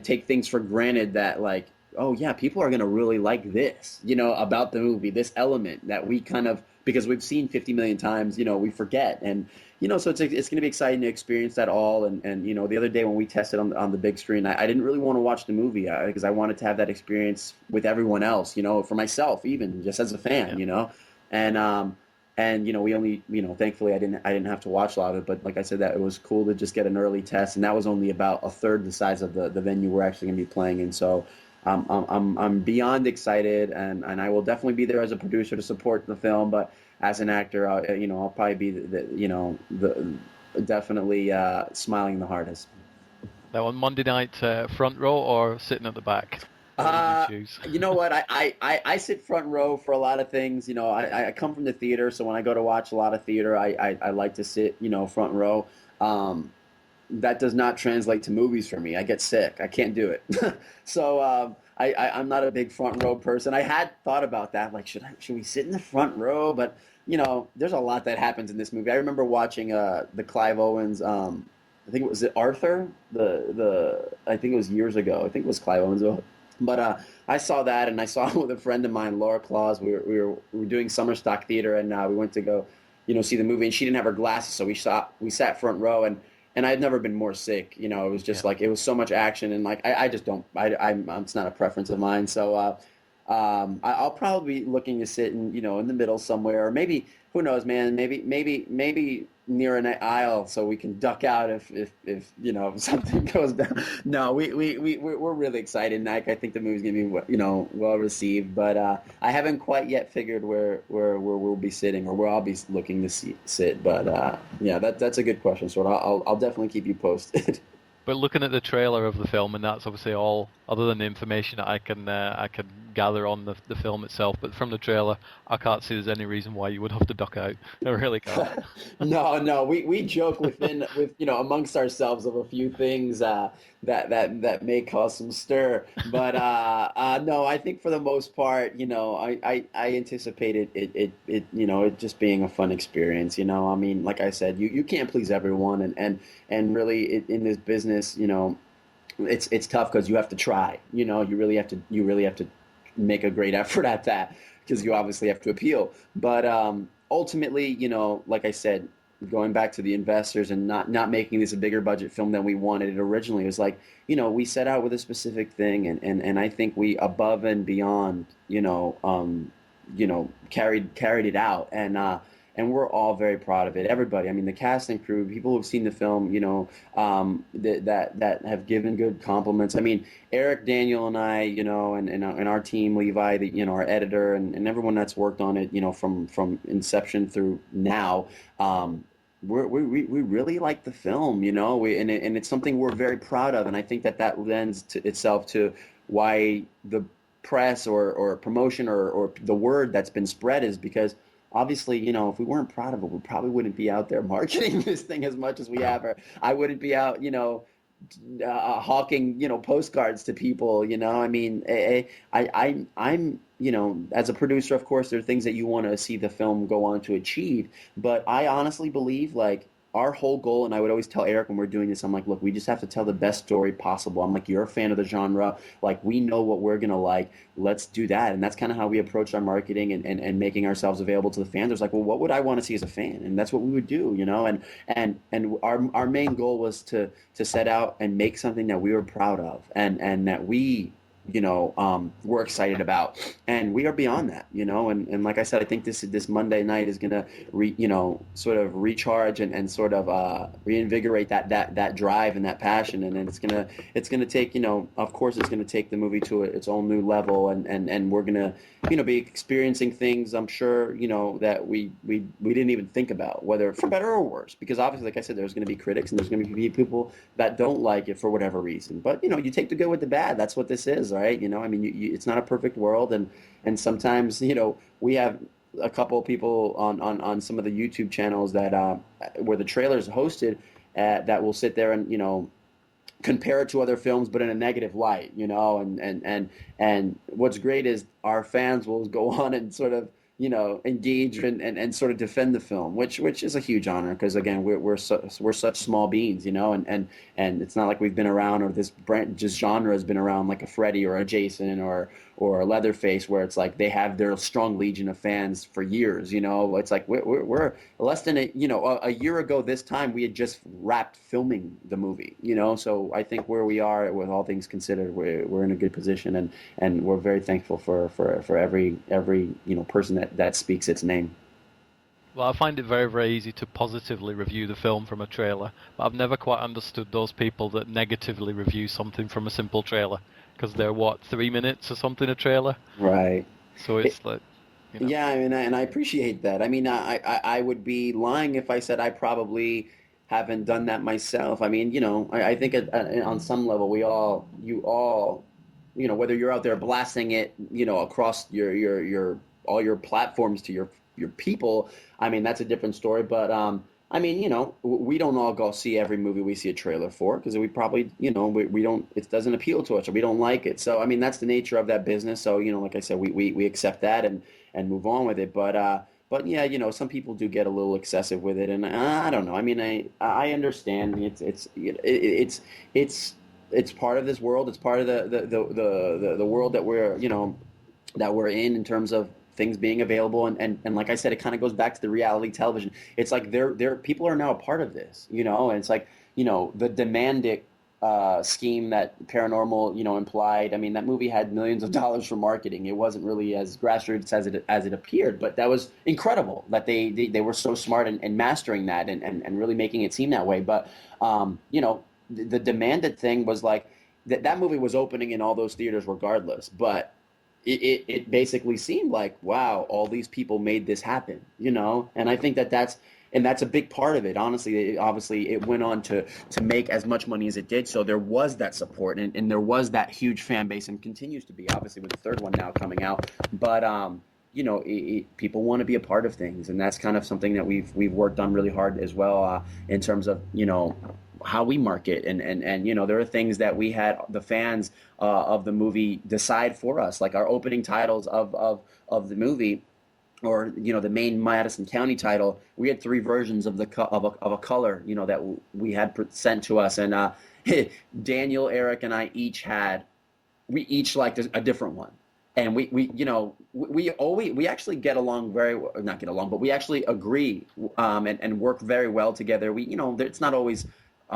take things for granted that, like, oh yeah, people are going to really like this, about the movie, this element that we kind of, because we've seen 50 million times, we forget. And, so it's going to be exciting to experience that all. And the other day when we tested on the big screen, I didn't really want to watch the movie because I wanted to have that experience with everyone else, for myself, even just as a fan, and we only, thankfully I didn't have to watch a lot of it, but like I said, that it was cool to just get an early test, and that was only about a third the size of the venue we're actually going to be playing in. So I'm beyond excited, and I will definitely be there as a producer to support the film, but as an actor, I'll probably be the definitely smiling the hardest. Now on Monday night, front row or sitting at the back? What would you choose? You know what? I sit front row for a lot of things. I come from the theater, so when I go to watch a lot of theater, I like to sit, front row. That does not translate to movies for me. I get sick. I can't do it. So I'm not a big front row person. I had thought about that, like, should we sit in the front row? But there's a lot that happens in this movie. I remember watching the Clive Owens. I think it was Arthur. I think it was years ago. I think it was Clive Owens. But I saw that, and I saw it with a friend of mine, Laura Claus. We were doing summer stock theater, and we went to go, see the movie. And she didn't have her glasses, so we sat front row, and I'd never been more sick. It was just like, it was so much action, and like I just don't. It's not a preference of mine. So I'll probably be looking to sit in in the middle somewhere, or maybe, who knows, man. Maybe near an aisle so we can duck out if something goes down. No, we're really excited, Nike. I think the movie's gonna be well received, but I haven't quite yet figured where we'll be sitting or where I'll be looking to sit. But yeah, that's a good question. So I'll definitely keep you posted. But looking at the trailer of the film, and that's obviously all other than the information that I can gather on the film itself. But from the trailer, I can't see there's any reason why you would have to duck out. I really can't. No, we joke with amongst ourselves of a few things that may cause some stir. But no, I think for the most part, I anticipated it just being a fun experience. I mean, like I said, you can't please everyone, and really in this business, it's tough because you have to try. You really have to make a great effort at that because you obviously have to appeal. But ultimately, like I said, going back to the investors and not making this a bigger budget film than we wanted it originally, it was like, we set out with a specific thing, and I think we above and beyond, carried it out, and we're all very proud of it. Everybody, I mean, the cast and crew, people who've seen the film, that have given good compliments. I mean, Eric, Daniel, and I, and our team, Levi, our editor, and everyone that's worked on it, from inception through now. We really like the film, and it's something we're very proud of, and I think that lends itself to why the press or promotion or the word that's been spread is because obviously, if we weren't proud of it, we probably wouldn't be out there marketing this thing as much as we have. Or I wouldn't be out, hawking, postcards to people. I mean, I'm as a producer, of course, there are things that you want to see the film go on to achieve. But I honestly believe, like, our whole goal, and I would always tell Eric when we're doing this, I'm like, look, we just have to tell the best story possible. I'm like, you're a fan of the genre. Like, we know what we're going to like. Let's do that. And that's kind of how we approach our marketing and making ourselves available to the fans. It was like, well, what would I want to see as a fan? And that's what we would do, And our main goal was to set out and make something that we were proud of and that we we're excited about, and we are beyond that, and like I said, I think this Monday night is gonna sort of recharge and sort of reinvigorate that drive and that passion, and then it's gonna take, of course it's gonna take the movie to its own new level, and we're gonna be experiencing things, I'm sure, that we didn't even think about, whether for better or worse, because obviously, like I said, there's gonna be critics and there's gonna be people that don't like it for whatever reason, but you take the good with the bad. That's what this is, right? I mean, it's not a perfect world, and sometimes, we have a couple of people on some of the YouTube channels that where the trailers hosted that will sit there and compare it to other films, but in a negative light, and what's great is our fans will go on and sort of engage and sort of defend the film, which is a huge honor, because again, we're such small beans, and it's not like we've been around, or this brand, just genre has been around, like a Freddy or a Jason or a Leatherface, where it's like they have their strong legion of fans for years. It's like we're less than a year ago this time we had just wrapped filming the movie. So I think where we are, with all things considered, we're in a good position, and we're very thankful for every person that speaks its name. Well, I find it very, very easy to positively review the film from a trailer, but I've never quite understood those people that negatively review something from a simple trailer, because they're, 3 minutes or something, a trailer? Right. So it's like... Yeah, I mean, and I appreciate that. I mean, I would be lying if I said I probably haven't done that myself. I mean, I think on some level, you all, whether you're out there blasting it, across all your platforms to your people, I mean, that's a different story. But I mean, we don't all go see every movie we see a trailer for, because we probably, we don't, it doesn't appeal to us, or we don't like it. So I mean, that's the nature of that business. So like I said, we accept that and move on with it. But yeah, some people do get a little excessive with it, and I don't know. I mean, I understand. It's part of this world. It's part of the world that we're in terms of things being available, and like I said, it kind of goes back to the reality television. It's like people are now a part of this, and it's like the Demandic scheme that Paranormal implied. I mean, that movie had millions of dollars for marketing. It wasn't really as grassroots as it appeared, but that was incredible that they were so smart and mastering that and really making it seem that way. But the Demanded thing was like that movie was opening in all those theaters regardless, but it basically seemed like, wow, all these people made this happen, and I think that's a big part of it. Honestly, obviously it went on to make as much money as it did, so there was that support and there was that huge fan base, and continues to be, obviously, with the third one now coming out. But people want to be a part of things, and that's kind of something that we've worked on really hard as well, in terms of how we market, and there are things that we had the fans of the movie decide for us, like our opening titles of the movie, or the main Madison County title. We had 3 versions of a color that we had sent to us, and Daniel, Eric, and I each liked a different one. And we actually get along not get along, but we actually agree and work very well together. It's not always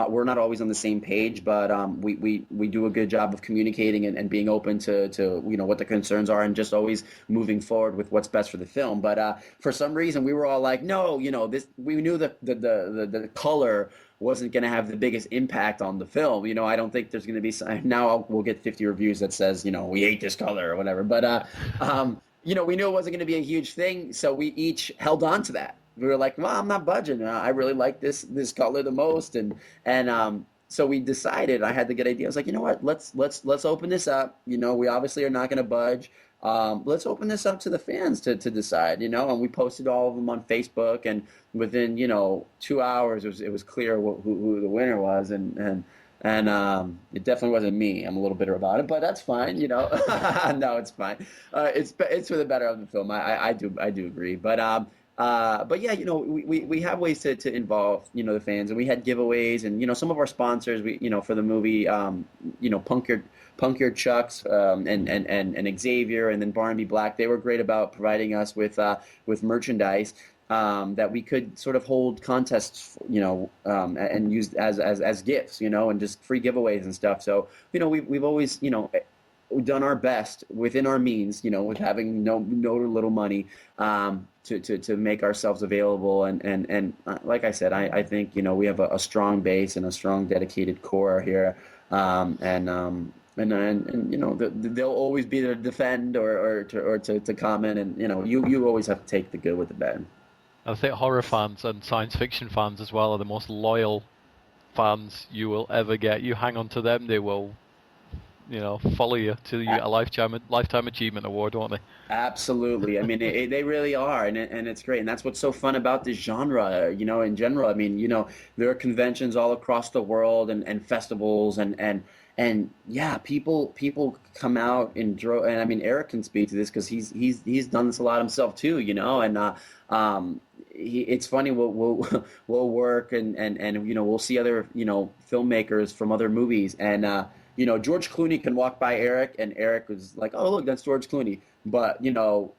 we're not always on the same page, but we do a good job of communicating and being open to what the concerns are, and just always moving forward with what's best for the film. But for some reason, we were all like, no, this. We knew that the color wasn't going to have the biggest impact on the film. I don't think there's going to be we'll get 50 reviews that says we hate this color or whatever. But we knew it wasn't going to be a huge thing, so we each held on to that. We were like, well, I'm not budging. I really like this color the most, and so we decided. I had the good idea. I was like, you know what? Let's open this up. We obviously are not going to budge. Let's open this up to the fans to decide. And we posted all of them on Facebook, and within 2 hours, it was clear who the winner was, and And it definitely wasn't me. I'm a little bitter about it, but that's fine, you know. No, it's fine. It's for the better of the film. I do agree. But yeah, you know, we have ways to involve, you know, the fans, and we had giveaways, and you know, some of our sponsors, we, you know, for the movie, you know, Punk Your Chucks, and Xavier, and then Barnaby Black, they were great about providing us with merchandise, that we could sort of hold contests, you know, and use as gifts, you know, and just free giveaways and stuff. So, you know, we've always, you know, done our best within our means, you know, with having no little money, to make ourselves available. And like I said, I think, you know, we have a strong base and a strong dedicated core here. And you know, they'll always be there to defend or to comment. And, you know, you always have to take the good with the bad. I think horror fans and science fiction fans as well are the most loyal fans you will ever get. You hang on to them, they will, you know, follow you till you get a lifetime achievement award, won't they? Absolutely. I mean, they really are, and it's great, and that's what's so fun about this genre. You know, in general, I mean, you know, there are conventions all across the world, and festivals, and yeah, people come out and I mean, Eric can speak to this because he's done this a lot himself too. You know, and it's funny. We'll work and you know, we'll see other, you know, filmmakers from other movies, and you know, George Clooney can walk by Eric, and Eric was like, "Oh, look, that's George Clooney." But you know,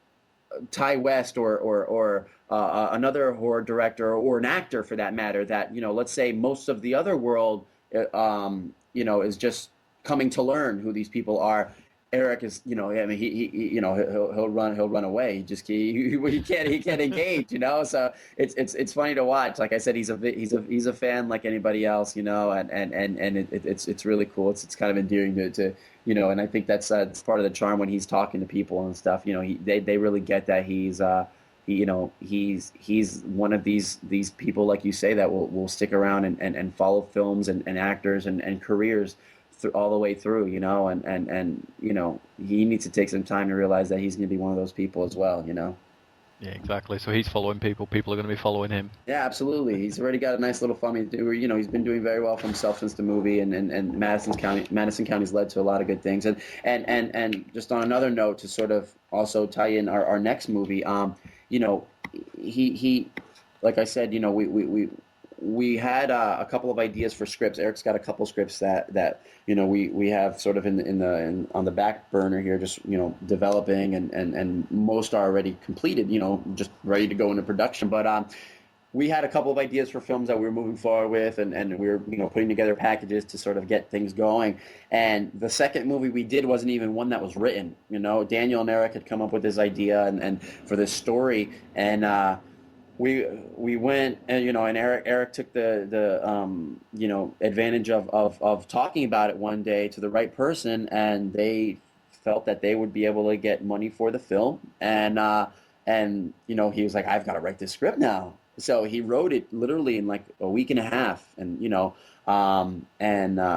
Ty West or another horror director or an actor for that matter, that, you know, let's say most of the other world, you know, is just coming to learn who these people are. Eric is, you know, I mean, he you know, he'll run away. He can't engage, you know. So it's funny to watch. Like I said, he's a fan like anybody else, you know, and it's really cool. It's kind of endearing to you know, and I think that's it's part of the charm when he's talking to people and stuff. You know, they really get that you know, he's one of these people, like you say, that will stick around and follow films and actors and careers all the way through, you know, and you know, he needs to take some time to realize that he's going to be one of those people as well, you know. Yeah, exactly. So he's following people. People are going to be following him. Yeah, absolutely. He's already got a nice little following. You know, he's been doing very well for himself since the movie, and Madison County's led to a lot of good things. And just on another note, to sort of also tie in our next movie, you know, he like I said, you know, we had a couple of ideas for scripts. Eric's got a couple scripts that you know, we have sort of on the back burner here, just, you know, developing, and most are already completed, you know, just ready to go into production. But we had a couple of ideas for films that we were moving forward with, and we were, you know, putting together packages to sort of get things going. And the second movie we did wasn't even one that was written. You know, Daniel and Eric had come up with this idea and for this story, and we went, and you know, and Eric took the you know, advantage of talking about it one day to the right person, and they felt that they would be able to get money for the film, and you know, he was like, I've got to write this script now. So he wrote it literally in like a week and a half, and you know, it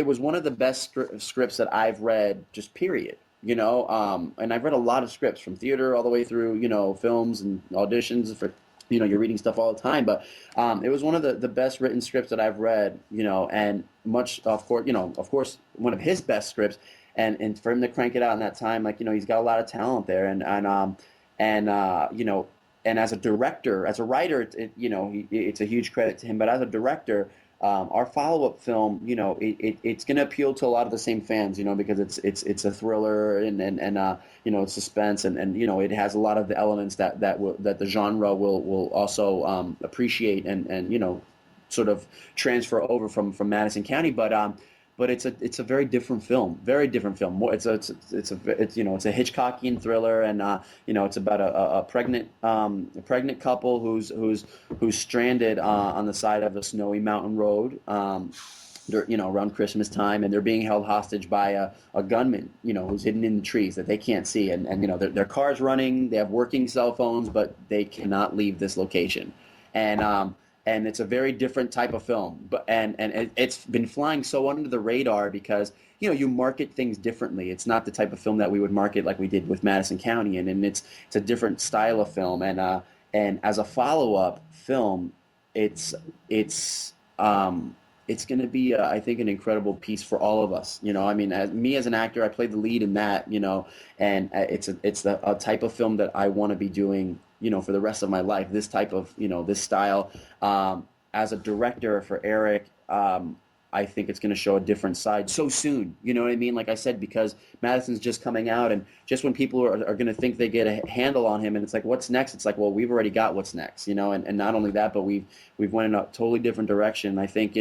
was one of the best scripts that I've read, just period. You know, and I've read a lot of scripts from theater all the way through, you know, films and auditions for, you know, you're reading stuff all the time. But it was one of the best written scripts that I've read, you know, and of course, one of his best scripts. And for him to crank it out in that time, like, you know, he's got a lot of talent there. You know, and as a director, as a writer, you know, it's a huge credit to him. But as a director, our follow-up film, you know, it's going to appeal to a lot of the same fans, you know, because it's a thriller and you know, it's suspense, and you know, it has a lot of the elements that the genre will also appreciate and you know, sort of transfer over from Madison County, but it's a very different film, very different film. It's you know, it's a Hitchcockian thriller, and you know, it's about a pregnant couple who's stranded on the side of a snowy mountain road, you know, around Christmas time, and they're being held hostage by a gunman, you know, who's hidden in the trees that they can't see, and you know, their car's running, they have working cell phones, but they cannot leave this location, and it's a very different type of film, but and it's been flying so under the radar because, you know, you market things differently. It's not the type of film that we would market like we did with Madison County, and it's a different style of film, and as a follow-up film, it's it's it's going to be, I think, an incredible piece for all of us. I mean, as an actor, I played the lead in that. And it's a type of film that I want to be doing, for the rest of my life. This type of, this style. As a director for Eric, I think it's going to show a different side so soon. You know what I mean? Like I said, because Madison's just coming out, and just when people are going to think they get a handle on him, and it's like, what's next? It's like, well, we've already got what's next, and not only that, but we've went in a totally different direction. I think,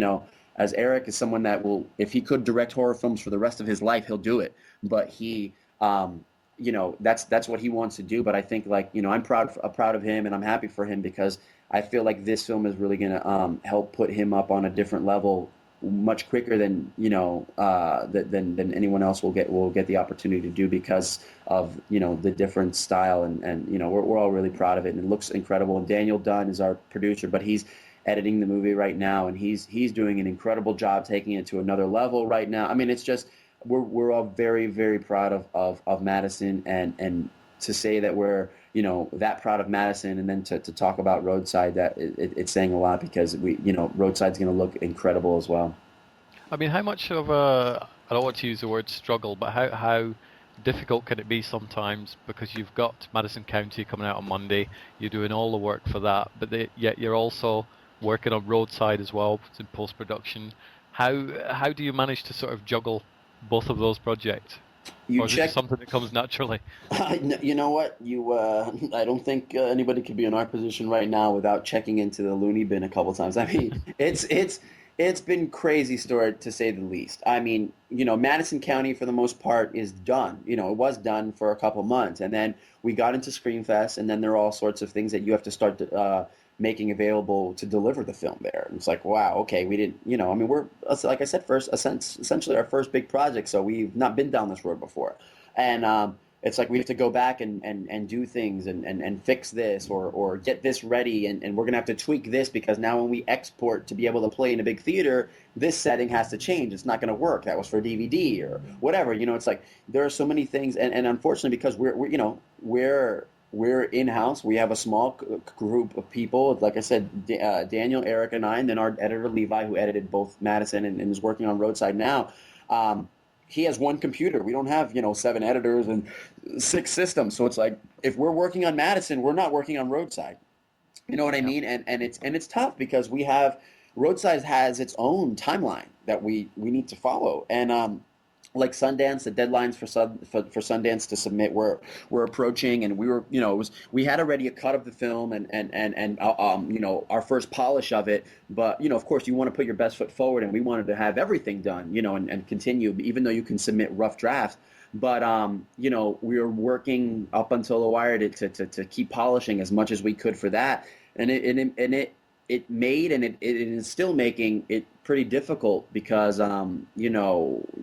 as Eric is someone that will, if he could direct horror films for the rest of his life, he'll do it. But he, that's what he wants to do. But I think, like, I'm proud of him, and I'm happy for him, because I feel like this film is really going to help put him up on a different level much quicker than than anyone else will get the opportunity to do, because of the different style, and we're all really proud of it, and it looks incredible. And Daniel Dunn is our producer, but he's editing the movie right now, and he's doing an incredible job taking it to another level right now. I mean, it's just we're all very, very proud of Madison, and to say that we're that proud of Madison, and then to talk about Roadside, that it's saying a lot, because Roadside's going to look incredible as well. I mean, how much of a, I don't want to use the word struggle, but how difficult can it be sometimes, because you've got Madison County coming out on Monday, you're doing all the work for that, but yet you're also working on Roadside as well, it's in post-production. How do you manage to sort of juggle both of those projects? Or is it something that comes naturally? You know what? I don't think anybody could be in our position right now without checking into the loony bin a couple times. I mean, it's been crazy, Stuart, to say the least. I mean, Madison County for the most part is done. It was done for a couple months, and then we got into Screamfest, and then there are all sorts of things that you have to start making available to deliver the film there. And it's like, wow, okay, we didn't, I mean, we're, like I said, essentially our first big project, so we've not been down this road before. And it's like we have to go back and do things and fix this, or get this ready, and we're going to have to tweak this, because now when we export to be able to play in a big theater, this setting has to change. It's not going to work. That was for DVD or whatever. It's like there are so many things, and unfortunately, because we're in-house. We have a small group of people. Like I said, Daniel, Eric, and I, and then our editor, Levi, who edited both Madison and is working on Roadside now. He has one computer. We don't have, 7 editors and 6 systems. So it's like, if we're working on Madison, we're not working on Roadside. You know what I mean? And it's tough, because Roadside has its own timeline that we need to follow. And like Sundance, the deadlines for Sundance to submit were approaching, and we had already a cut of the film and our first polish of it, but of course you want to put your best foot forward, and we wanted to have everything done, and continue, even though you can submit rough drafts. But we were working up until the wire to keep polishing as much as we could for that, and it made, and it is still making it pretty difficult, because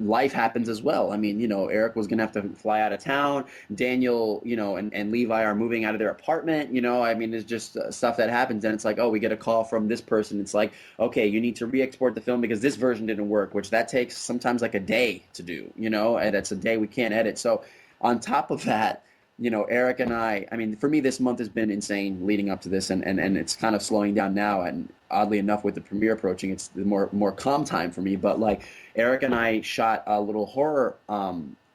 life happens as well. I mean, Eric was gonna have to fly out of town. Daniel, and Levi are moving out of their apartment. I mean, it's just stuff that happens, and it's like, oh, we get a call from this person. It's like, okay, you need to re-export the film because this version didn't work, which that takes sometimes like a day to do. And it's a day we can't edit. So on top of that, Eric and I mean, for me, this month has been insane leading up to this, and it's kind of slowing down now. And oddly enough, with the premiere approaching, it's the more calm time for me. But like, Eric and I shot a little horror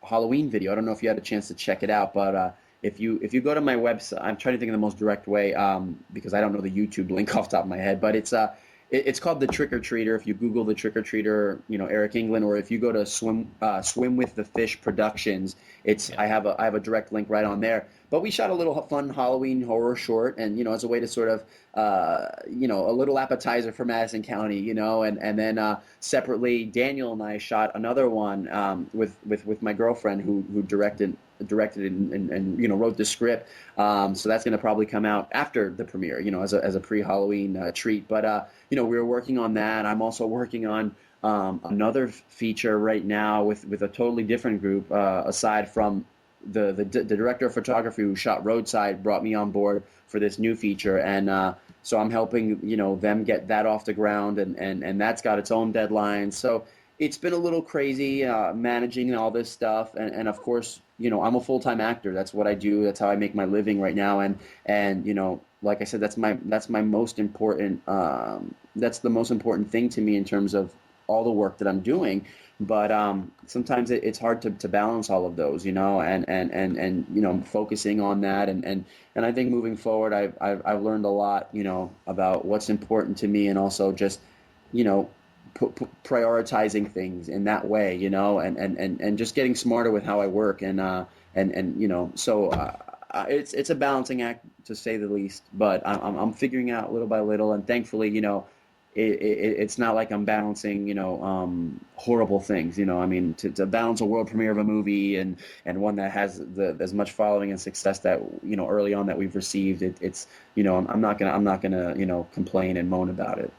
Halloween video. I don't know if you had a chance to check it out, but if you go to my website, I'm trying to think of the most direct way, because I don't know the YouTube link off the top of my head, but it's called The Trick or Treater. If you Google The Trick or Treater, Eric England, or if you go to Swim with the Fish Productions, I have a direct link right on there. But we shot a little fun Halloween horror short, and as a way to sort of a little appetizer for Madison County, and then separately, Daniel and I shot another one with my girlfriend who directed and wrote the script. So that's going to probably come out after the premiere, as a pre-Halloween treat. But we were working on that. I'm also working on another feature right now with a totally different group, aside from the director of photography who shot Roadside brought me on board for this new feature, and so I'm helping them get that off the ground, and that's got its own deadline. So it's been a little crazy managing all this stuff, and of course, I'm a full-time actor. That's what I do. That's how I make my living right now, and like I said, that's my most important. That's the most important thing to me in terms of all the work that I'm doing. But sometimes it's hard to balance all of those, and focusing on that, and I think moving forward, I've learned a lot, about what's important to me, and also just, you know, prioritizing things in that way, and just getting smarter with how I work, and so it's a balancing act to say the least. But I'm figuring out little by little, and thankfully, it's not like I'm balancing, horrible things. I mean, to balance a world premiere of a movie and one that has as much following and success that early on that we've received, it's I'm not gonna complain and moan about it.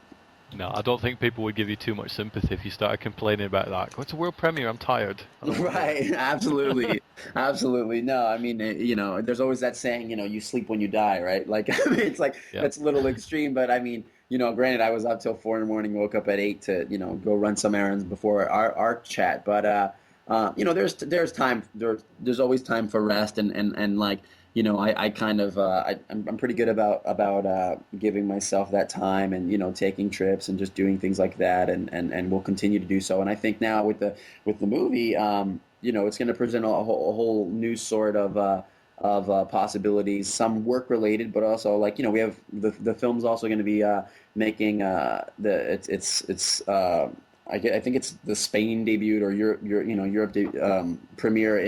No, I don't think people would give you too much sympathy if you started complaining about that. Go, it's a world premiere. I'm tired. I don't want to do it. Right, absolutely, absolutely. No, I mean, there's always that saying, you sleep when you die, right? Like, I mean, it's like Yeah. that's a little extreme, but I mean, granted, I was up till 4 in the morning, woke up at 8 to, go run some errands before our chat, but there's time, there's always time for rest, and like, I kind of I'm pretty good about giving myself that time, and taking trips and just doing things like that, and we'll continue to do so. And I think now with the movie, it's going to present a whole new sort of possibilities, some work related, but also, like, we have the film's also going to be making I think it's the Spain debuted, or Europe premiere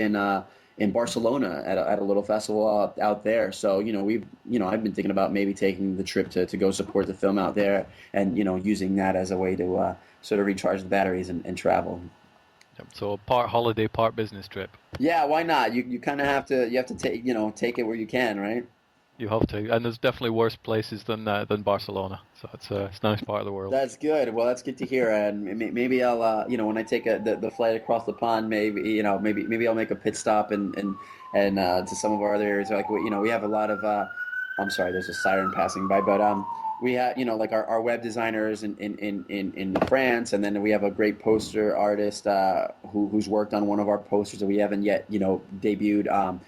in Barcelona at a little festival out there. So I've been thinking about maybe taking the trip to go support the film out there, and using that as a way to sort of recharge the batteries and travel. Yep. So part holiday, part business trip. Yeah, why not? You kind of have to take it where you can, right? You have to, and there's definitely worse places than Barcelona. So it's a nice part of the world. That's good. Well, that's good to hear. And maybe I'll, when I take the flight across the pond, maybe I'll make a pit stop and to some of our other areas. Like, we have a lot of. I'm sorry, there's a siren passing by, but we have, like our web designers in France, and then we have a great poster artist who's worked on one of our posters that we haven't yet debuted.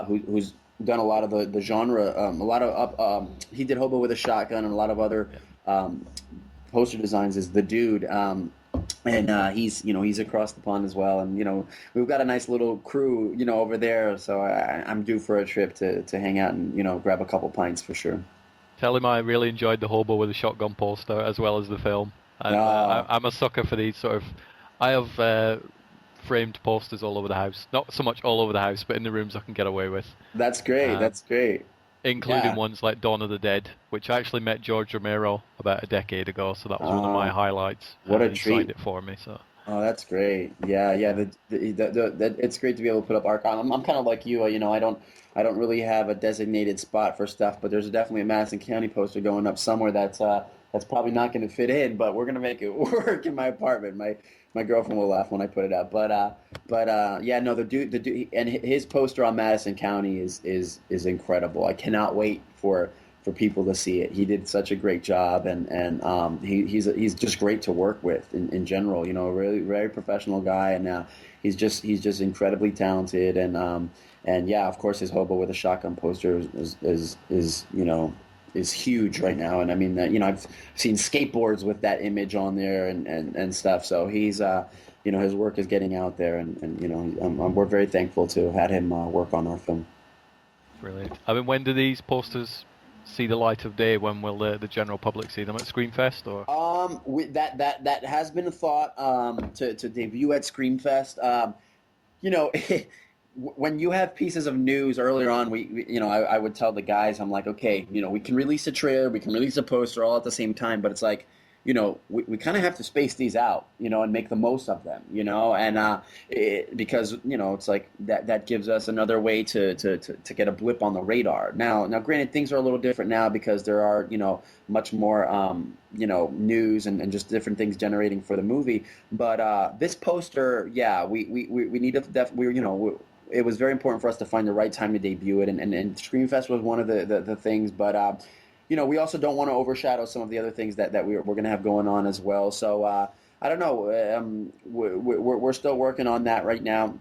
Who's done a lot of the genre, a lot of he did Hobo with a Shotgun and a lot of other poster designs, is the dude, and he's across the pond as well, and we've got a nice little crew over there, so I'm due for a trip to hang out and grab a couple pints for sure. Tell him I really enjoyed the Hobo with a Shotgun poster as well as the film. And I'm a sucker for these sort of. I have framed posters all over the house. Not so much all over the house, but in the rooms I can get away with. That's great. That's great. Including ones like Dawn of the Dead, which I actually met George Romero about a decade ago, so that was one of my highlights. What a he treat. signed it for me. So. Oh, that's great. Yeah. It's great to be able to put up art. I'm kind of like you. I don't really have a designated spot for stuff, but there's definitely a Madison County poster going up somewhere that's probably not going to fit in, but we're going to make it work in my apartment. My girlfriend will laugh when I put it up, but yeah, no, the dude, and his poster on Madison County is incredible. I cannot wait for people to see it. He did such a great job, and he's just great to work with in general. Really very professional guy, and he's just incredibly talented, and yeah, of course, his Hobo with a Shotgun poster is huge right now, and I mean I've seen skateboards with that image on there and stuff. So he's his work is getting out there, and we're very thankful to have had him work on our film. Brilliant. I mean, when do these posters see the light of day? When will the general public see them at Screamfest, or? That has been a thought to debut at Screamfest. When you have pieces of news earlier on, I would tell the guys, I'm like, okay, we can release a trailer, we can release a poster all at the same time, but it's like, we kind of have to space these out, and make the most of them, and because it's like that gives us another way to get a blip on the radar. Now, granted, things are a little different now because there are much more news and just different things generating for the movie. But this poster, yeah, we need to it was very important for us to find the right time to debut it, and Screamfest was one of the things, but we also don't want to overshadow some of the other things that we're going to have going on as well. So I don't know. We're still working on that right now,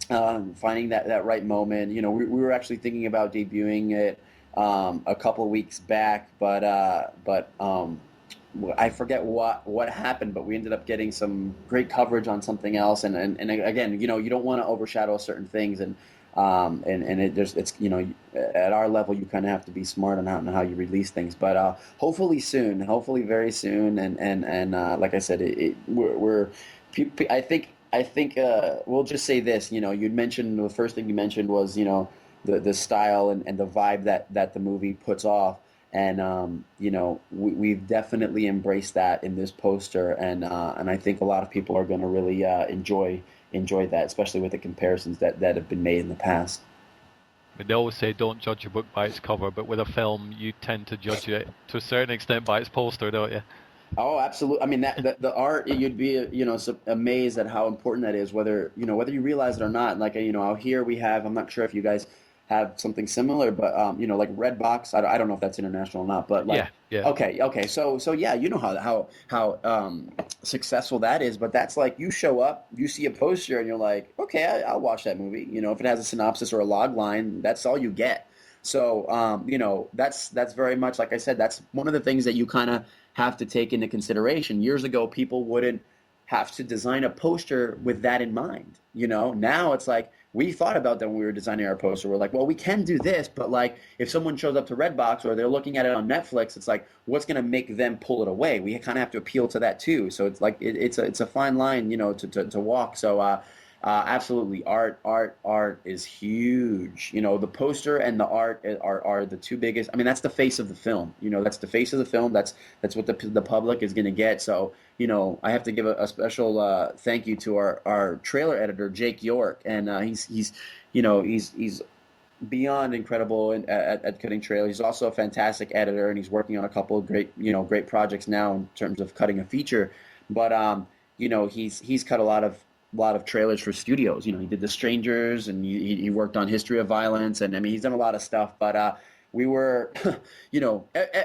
finding that right moment. We were actually thinking about debuting it a couple of weeks back, but I forget what happened, but we ended up getting some great coverage on something else, and again, you don't want to overshadow certain things, it's at our level you kind of have to be smart on how you release things, but hopefully very soon, and like I said, I think we'll just say this. You'd mentioned the first thing you mentioned was the style and the vibe that the movie puts off. And we've definitely embraced that in this poster, and I think a lot of people are going to really enjoy that, especially with the comparisons that have been made in the past. They always say don't judge a book by its cover, but with a film, you tend to judge it to a certain extent by its poster, don't you? Oh, absolutely. I mean, the art, you'd be amazed at how important that is, whether you realize it or not. Like out here we have, I'm not sure if you guys have something similar, but like Redbox. I don't know if that's international or not, but like yeah. Okay. So yeah, you know how successful that is, but that's like you show up, you see a poster, and you're like, okay, I'll watch that movie. If it has a synopsis or a log line, that's all you get. So that's very much, like I said, that's one of the things that you kind of have to take into consideration. Years ago, people wouldn't have to design a poster with that in mind. Now it's like, we thought about that when we were designing our poster. We're like, well, we can do this, but like if someone shows up to Redbox or they're looking at it on Netflix, it's like, what's going to make them pull it away? We kind of have to appeal to that too. So it's like it's a fine line, to walk. So absolutely, art is huge. The poster and the art are the two biggest. I mean, that's the face of the film. That's the face of the film. That's what the public is going to get. So I have to give a special thank you to our trailer editor, Jake York, and he's beyond incredible at cutting trailers. He's also a fantastic editor, and he's working on a couple of great projects now in terms of cutting a feature. But he's cut a lot of trailers for studios. He did The Strangers, and he worked on History of Violence, and I mean he's done a lot of stuff. But we were,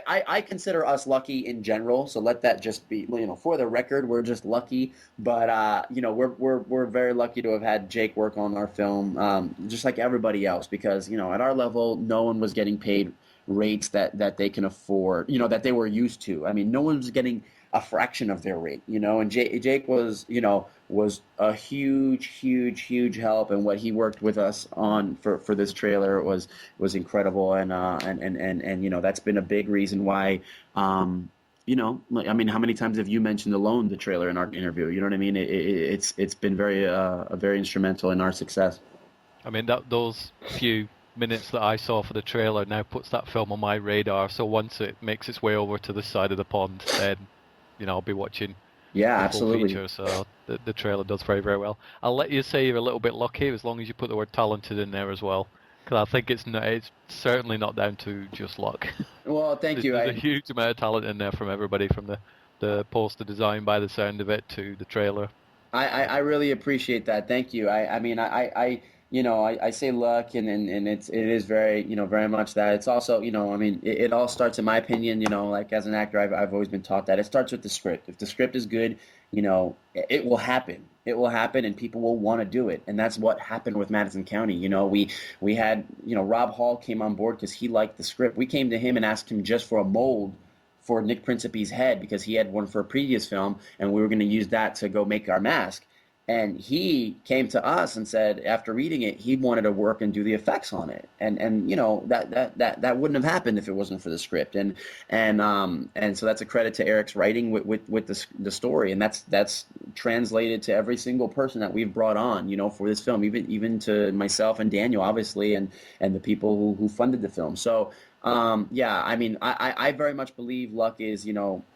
I consider us lucky in general. So let that just be, for the record, we're just lucky. But we're very lucky to have had Jake work on our film, just like everybody else, because at our level, no one was getting paid rates that they can afford, that they were used to. I mean, no one was getting a fraction of their rate, and Jake was a huge help, and what he worked with us on for this trailer was incredible, and that's been a big reason why, I mean, how many times have you mentioned alone the trailer in our interview? You know what I mean? It's been very instrumental in our success. I mean, those few minutes that I saw for the trailer now puts that film on my radar, so once it makes its way over to the side of the pond, then I'll be watching the absolutely. full feature, so the trailer does very, very well. I'll let you say you're a little bit lucky as long as you put the word talented in there as well, because I think it's certainly not down to just luck. Well, thank you. There's a huge amount of talent in there from everybody, from the poster design by the sound of it to the trailer. I really appreciate that. Thank you. I mean, I say luck, and it is very, very much that. It's also, I mean, it all starts, in my opinion, like as an actor, I've always been taught that it starts with the script. If the script is good, it will happen. It will happen, and people will want to do it. And that's what happened with Madison County. We had, Rob Hall came on board because he liked the script. We came to him and asked him just for a mold for Nick Principe's head, because he had one for a previous film, and we were going to use that to go make our mask. And he came to us and said, after reading it, he wanted to work and do the effects on it. And that wouldn't have happened if it wasn't for the script. And so that's a credit to Eric's writing with the story. And that's translated to every single person that we've brought on, for this film, even to myself and Daniel, obviously, and the people who funded the film. So, I mean, I very much believe luck is,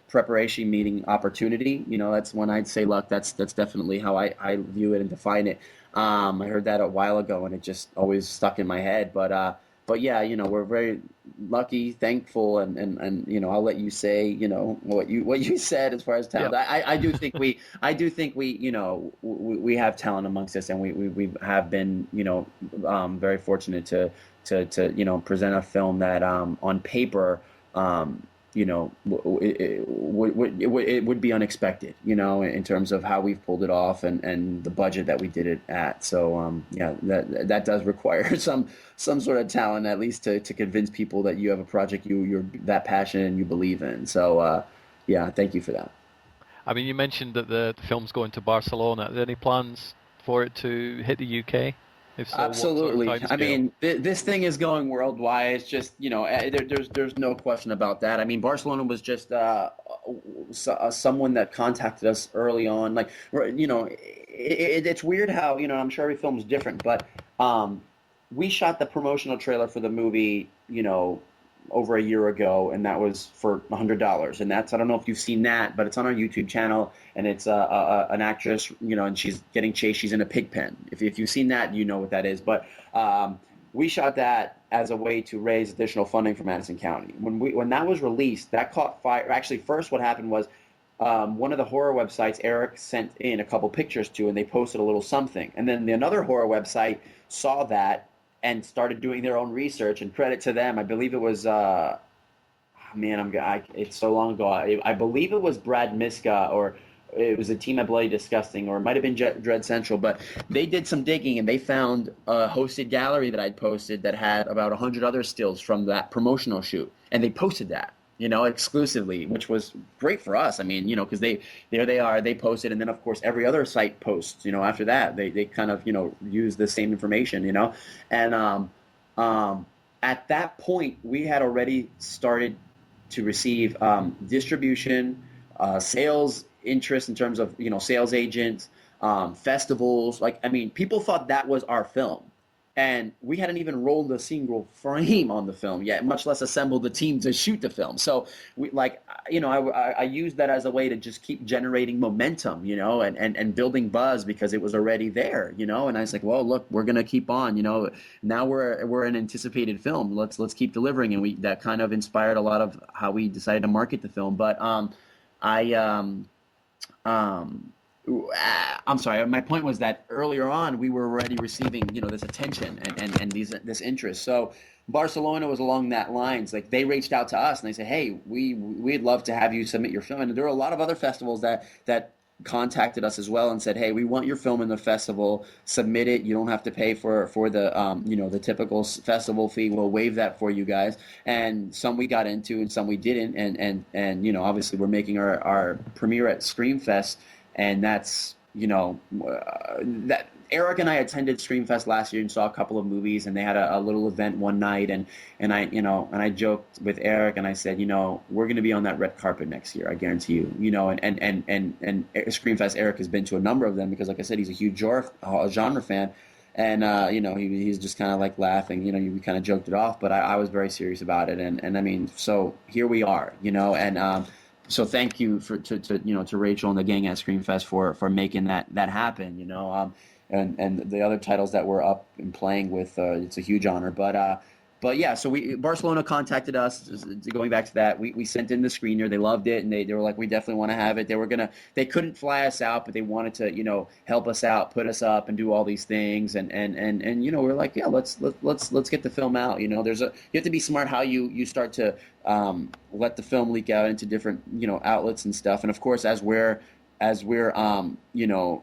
preparation meeting opportunity. That's when I'd say luck. That's definitely how I view it and define it. I heard that a while ago, and it just always stuck in my head. But yeah, we're very lucky, thankful, and I'll let you say, what you said as far as talent. Yeah. I do think we have talent amongst us, and we have been, very fortunate to present a film that on paper it would be unexpected, in terms of how we've pulled it off and the budget that we did it at. So yeah, that does require some sort of talent, at least to convince people that you have a project you're that passionate and you believe in. So yeah, thank you for that. I mean, you mentioned that the film's going to Barcelona. Are there any plans for it to hit the UK? If so, what sort of Absolutely. I timescale? mean, this thing is going worldwide. It's just, there's no question about that. I mean, Barcelona was just someone that contacted us early on. Like, it's weird how, I'm sure every film is different, but we shot the promotional trailer for the movie, over a year ago, and that was for $100. And that's, I don't know if you've seen that, but it's on our YouTube channel, and it's an actress, and she's getting chased. She's in a pig pen. If you've seen that, you know what that is. But we shot that as a way to raise additional funding for Madison County. When that was released, that caught fire. Actually, first what happened was one of the horror websites Eric sent in a couple pictures to, and they posted a little something. And then another horror website saw that and started doing their own research, and credit to them. I believe it was, it's so long ago. I believe it was Brad Miska, or it was a team at Bloody Disgusting, or it might have been Dread Central, but they did some digging and they found a hosted gallery that I'd posted that had about 100 other stills from that promotional shoot, and they posted that, exclusively, which was great for us. I mean, because they posted, and then of course every other site posts, after that, they kind of, use the same information, and at that point we had already started to receive distribution, sales interest in terms of, sales agents, festivals. Like, I mean, people thought that was our film. And we hadn't even rolled a single frame on the film yet, much less assembled the team to shoot the film. So, I used that as a way to just keep generating momentum, and building buzz, because it was already there, And I was like, well, look, we're gonna keep on, Now we're an anticipated film. Let's keep delivering, and that kind of inspired a lot of how we decided to market the film. But I'm sorry. My point was that earlier on we were already receiving, this attention and this interest. So Barcelona was along that lines. Like, they reached out to us and they said, "Hey, we'd love to have you submit your film." And there were a lot of other festivals that contacted us as well and said, "Hey, we want your film in the festival. Submit it. You don't have to pay for the the typical festival fee. We'll waive that for you guys." And some we got into and some we didn't. And obviously we're making our premiere at Screamfest. And that's, that Eric and I attended Screamfest last year and saw a couple of movies, and they had a little event one night, and I joked with Eric and I said, we're going to be on that red carpet next year, I guarantee you, and Screamfest, Eric has been to a number of them because, like I said, he's a huge genre fan. And, he's just kind of like laughing, we kind of joked it off, but I was very serious about it. And I mean, so here we are, so thank you to Rachel and the gang at Screamfest for making that happen, and the other titles that we're up and playing with. It's a huge honor, but yeah. So Barcelona contacted us. Going back to that, we sent in the screener. They loved it, and they were like, we definitely want to have it. They couldn't fly us out, but they wanted to help us out, put us up, and do all these things. And we're like, yeah, let's get the film out. You have to be smart how you start to let the film leak out into different outlets and stuff. And of course, as we're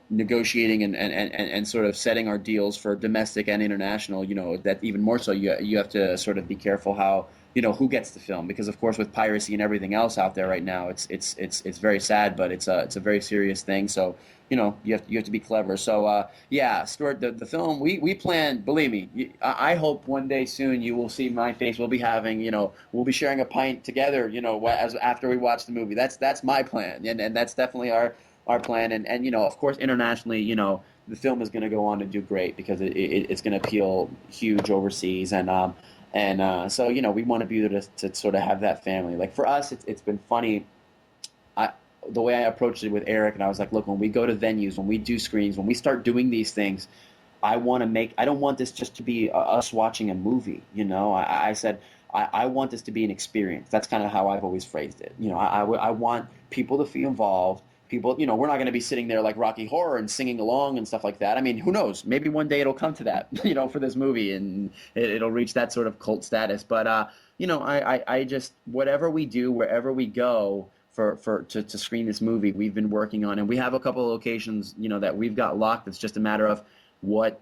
negotiating and sort of setting our deals for domestic and international, that even more so you have to sort of be careful how who gets the film, because of course with piracy and everything else out there right now, it's very sad, but it's a very serious thing. So you have to be clever. So yeah, Stuart, the film we plan. Believe me, I hope one day soon you will see my face. We'll be having we'll be sharing a pint together. As after we watch the movie. That's my plan, and that's definitely our plan. And of course internationally, the film is going to go on to do great because it's going to appeal huge overseas. So we want to be able to sort of have that family. Like for us, it's been funny. The way I approached it with Eric, and I was like, look, when we go to venues, when we do screens, when we start doing these things, I don't want this just to be us watching a movie. I said, I want this to be an experience. That's kind of how I've always phrased it. I want people to feel involved. People, we're not going to be sitting there like Rocky Horror and singing along and stuff like that. I mean, who knows? Maybe one day it'll come to that, for this movie, and it'll reach that sort of cult status. But I just, whatever we do, wherever we go to screen this movie, we've been working on, and we have a couple of locations, that we've got locked. It's just a matter of what,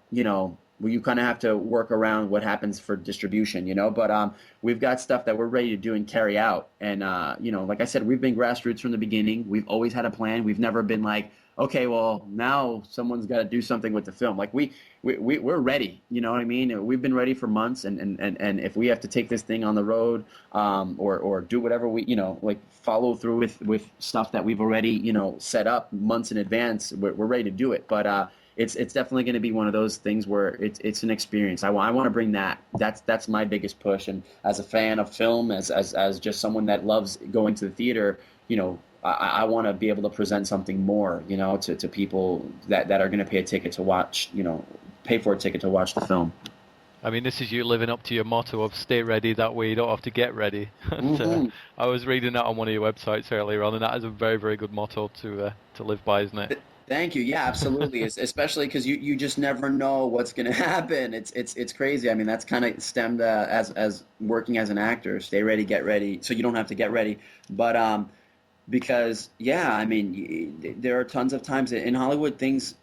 where you kind of have to work around what happens for distribution, but we've got stuff that we're ready to do and carry out. And, like I said, we've been grassroots from the beginning. We've always had a plan. We've never been like, okay, well, now someone's got to do something with the film. Like we're ready, you know what I mean? We've been ready for months, and if we have to take this thing on the road, or do whatever we, like follow through with stuff that we've already, set up months in advance, we're ready to do it. But it's definitely going to be one of those things where it's an experience. I want to bring that. That's my biggest push. And as a fan of film, as just someone that loves going to the theater, I want to be able to present something more, to people that are going to pay a ticket to watch, pay for a ticket to watch the film. I mean, this is you living up to your motto of stay ready, that way you don't have to get ready. And, I was reading that on one of your websites earlier on, and that is a very, very good motto to live by, isn't it? Thank you. Yeah, absolutely. Especially because you just never know what's going to happen. It's crazy. I mean, that's kind of stemmed as working as an actor. Stay ready, get ready, so you don't have to get ready. But because I mean, there are tons of times in Hollywood things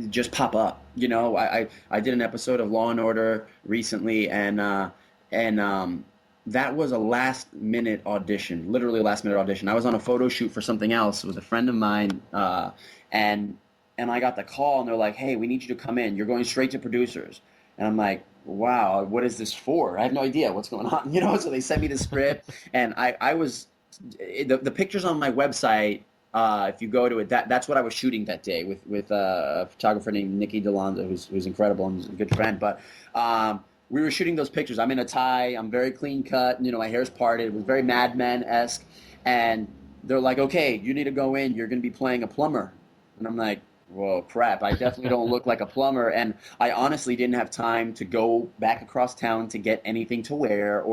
just pop up. I did an episode of Law and Order recently, and that was a last minute audition, literally last minute audition. I was on a photo shoot for something else. It was a friend of mine, and I got the call, and they're like, "Hey, we need you to come in. You're going straight to producers." And I'm like, "Wow, what is this for? I have no idea what's going on." So they sent me the script, and I was the pictures on my website. If you go to it, that's what I was shooting that day with a photographer named Nikki DeLonda, who's incredible and a good friend. But we were shooting those pictures. I'm in a tie. I'm very clean cut. My hair's parted. It was very Mad Men-esque. And they're like, "Okay, you need to go in. You're going to be playing a plumber." And I'm like, "Well, crap. I definitely don't look like a plumber." And I honestly didn't have time to go back across town to get anything to wear,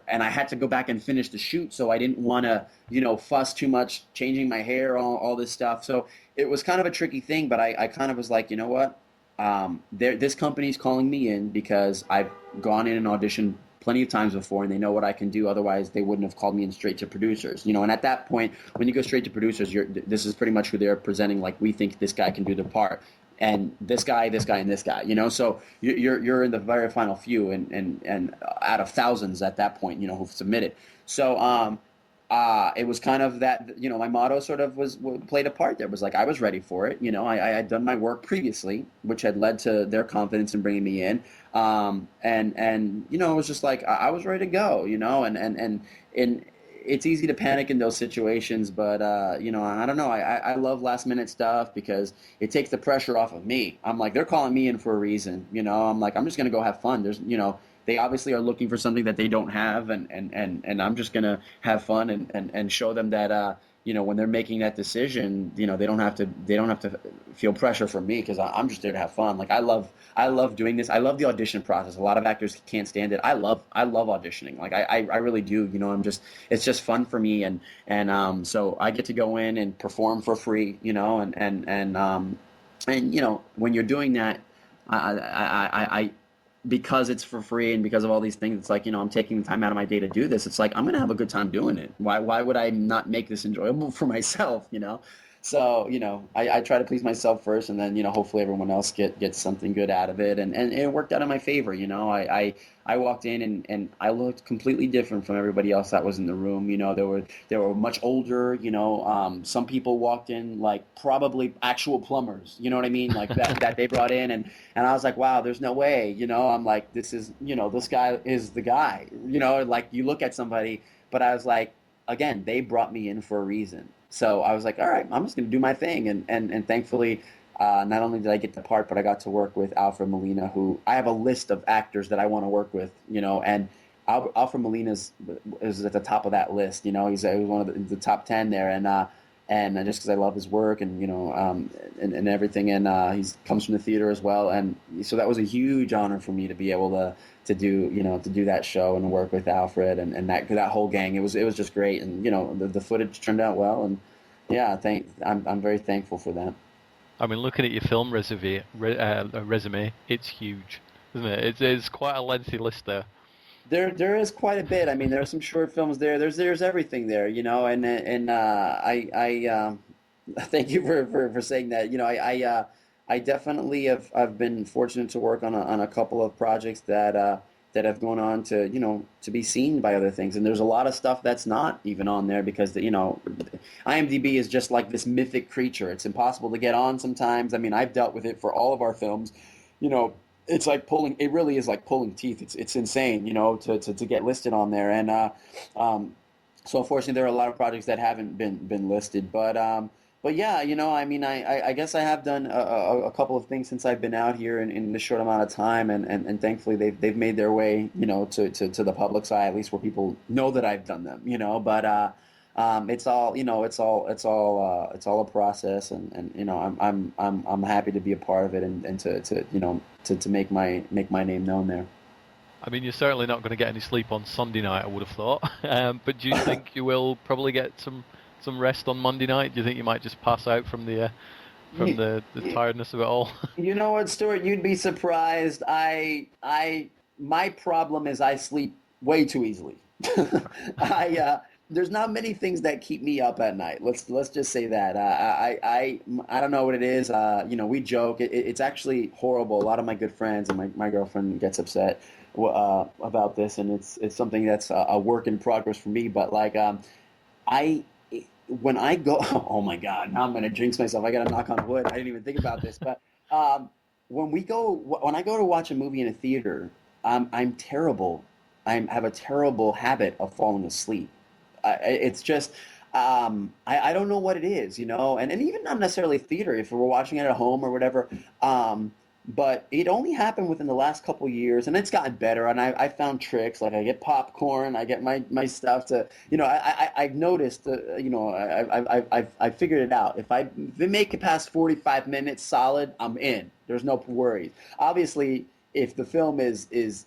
and I had to go back and finish the shoot. So I didn't want to, fuss too much, changing my hair, all this stuff. So it was kind of a tricky thing, but I kind of was like, you know what? This company's calling me in because I've gone in and auditioned plenty of times before, and they know what I can do. Otherwise, they wouldn't have called me in straight to producers. And at that point, when you go straight to producers, this is pretty much who they're presenting. Like, we think this guy can do the part, and this guy, and this guy. So you're in the very final few, and out of thousands at that point, who've submitted. So it was kind of that, my motto sort of played a part there. It was like I was ready for it. I had done my work previously, which had led to their confidence in bringing me in. And it was just like I was ready to go, and it's easy to panic in those situations. But, I don't know. I love last minute stuff because it takes the pressure off of me. I'm like, they're calling me in for a reason. I'm like, I'm just going to go have fun. There's, they obviously are looking for something that they don't have, and I'm just gonna have fun and show them that when they're making that decision, they don't have to feel pressure from me because I'm just there to have fun. Like I love doing this. I love the audition process. A lot of actors can't stand it. I love auditioning. Like I really do. It's just fun for me, and so I get to go in and perform for free. And when you're doing that, I because it's for free and because of all these things, it's like, I'm taking the time out of my day to do this. It's like, I'm going to have a good time doing it. Why would I not make this enjoyable for myself, So, I try to please myself first, and then, hopefully everyone else gets something good out of it. And it worked out in my favor, I walked in and I looked completely different from everybody else that was in the room. They were much older, some people walked in like probably actual plumbers, you know what I mean? Like that they brought in, and I was like, wow, there's no way, I'm like, this is, this guy is the guy, like you look at somebody, but I was like, again, they brought me in for a reason. So I was like, all right, I'm just going to do my thing. And thankfully, not only did I get the part, but I got to work with Alfred Molina, who I have a list of actors that I want to work with, and Alfred Molina is at the top of that list. He's one of the top 10 there. And just because I love his work and, and everything. And he comes from the theater as well. And so that was a huge honor for me to be able to do that show and work with Alfred and that whole gang. It was just great. And, the footage turned out well. And yeah, I'm very thankful for that. I mean, looking at your film resume, it's huge, isn't it? It's quite a lengthy list there. There is quite a bit. I mean, there are some short films there. There's everything there, I thank you for saying that. I definitely I've been fortunate to work on a couple of projects that have gone on to to be seen by other things. And there's a lot of stuff that's not even on there because IMDb is just like this mythic creature. It's impossible to get on sometimes. I mean, I've dealt with it for all of our films. You know, it's like pulling. It really is like pulling teeth. It's insane. To get listed on there. And so unfortunately, there are a lot of projects that haven't been listed. But yeah, I mean, I guess I have done a couple of things since I've been out here in this short amount of time, and thankfully they've made their way, to the public's eye, at least where people know that I've done them, But it's all, it's all a process, and I'm happy to be a part of it, and to make my name known there. I mean, you're certainly not going to get any sleep on Sunday night, I would have thought. But do you think you will probably get some rest on Monday night? Do you think you might just pass out from the tiredness of it all? You know what, Stuart? You'd be surprised. My problem is I sleep way too easily. There's not many things that keep me up at night. Let's just say that. I don't know what it is. We joke. It's actually horrible. A lot of my good friends and my girlfriend gets upset about this, and it's something that's a work in progress for me. But when I go, oh my God, now I'm going to jinx myself. I got to knock on wood. I didn't even think about this. But when I go to watch a movie in a theater, I'm terrible. I have a terrible habit of falling asleep. It's just, I don't know what it is, and even not necessarily theater, if we're watching it at home or whatever. But it only happened within the last couple years, and it's gotten better. And I found tricks, like I get popcorn, I get my stuff to, I've noticed, I figured it out. If they make it past 45 minutes solid, I'm in. There's no worries. Obviously, if the film is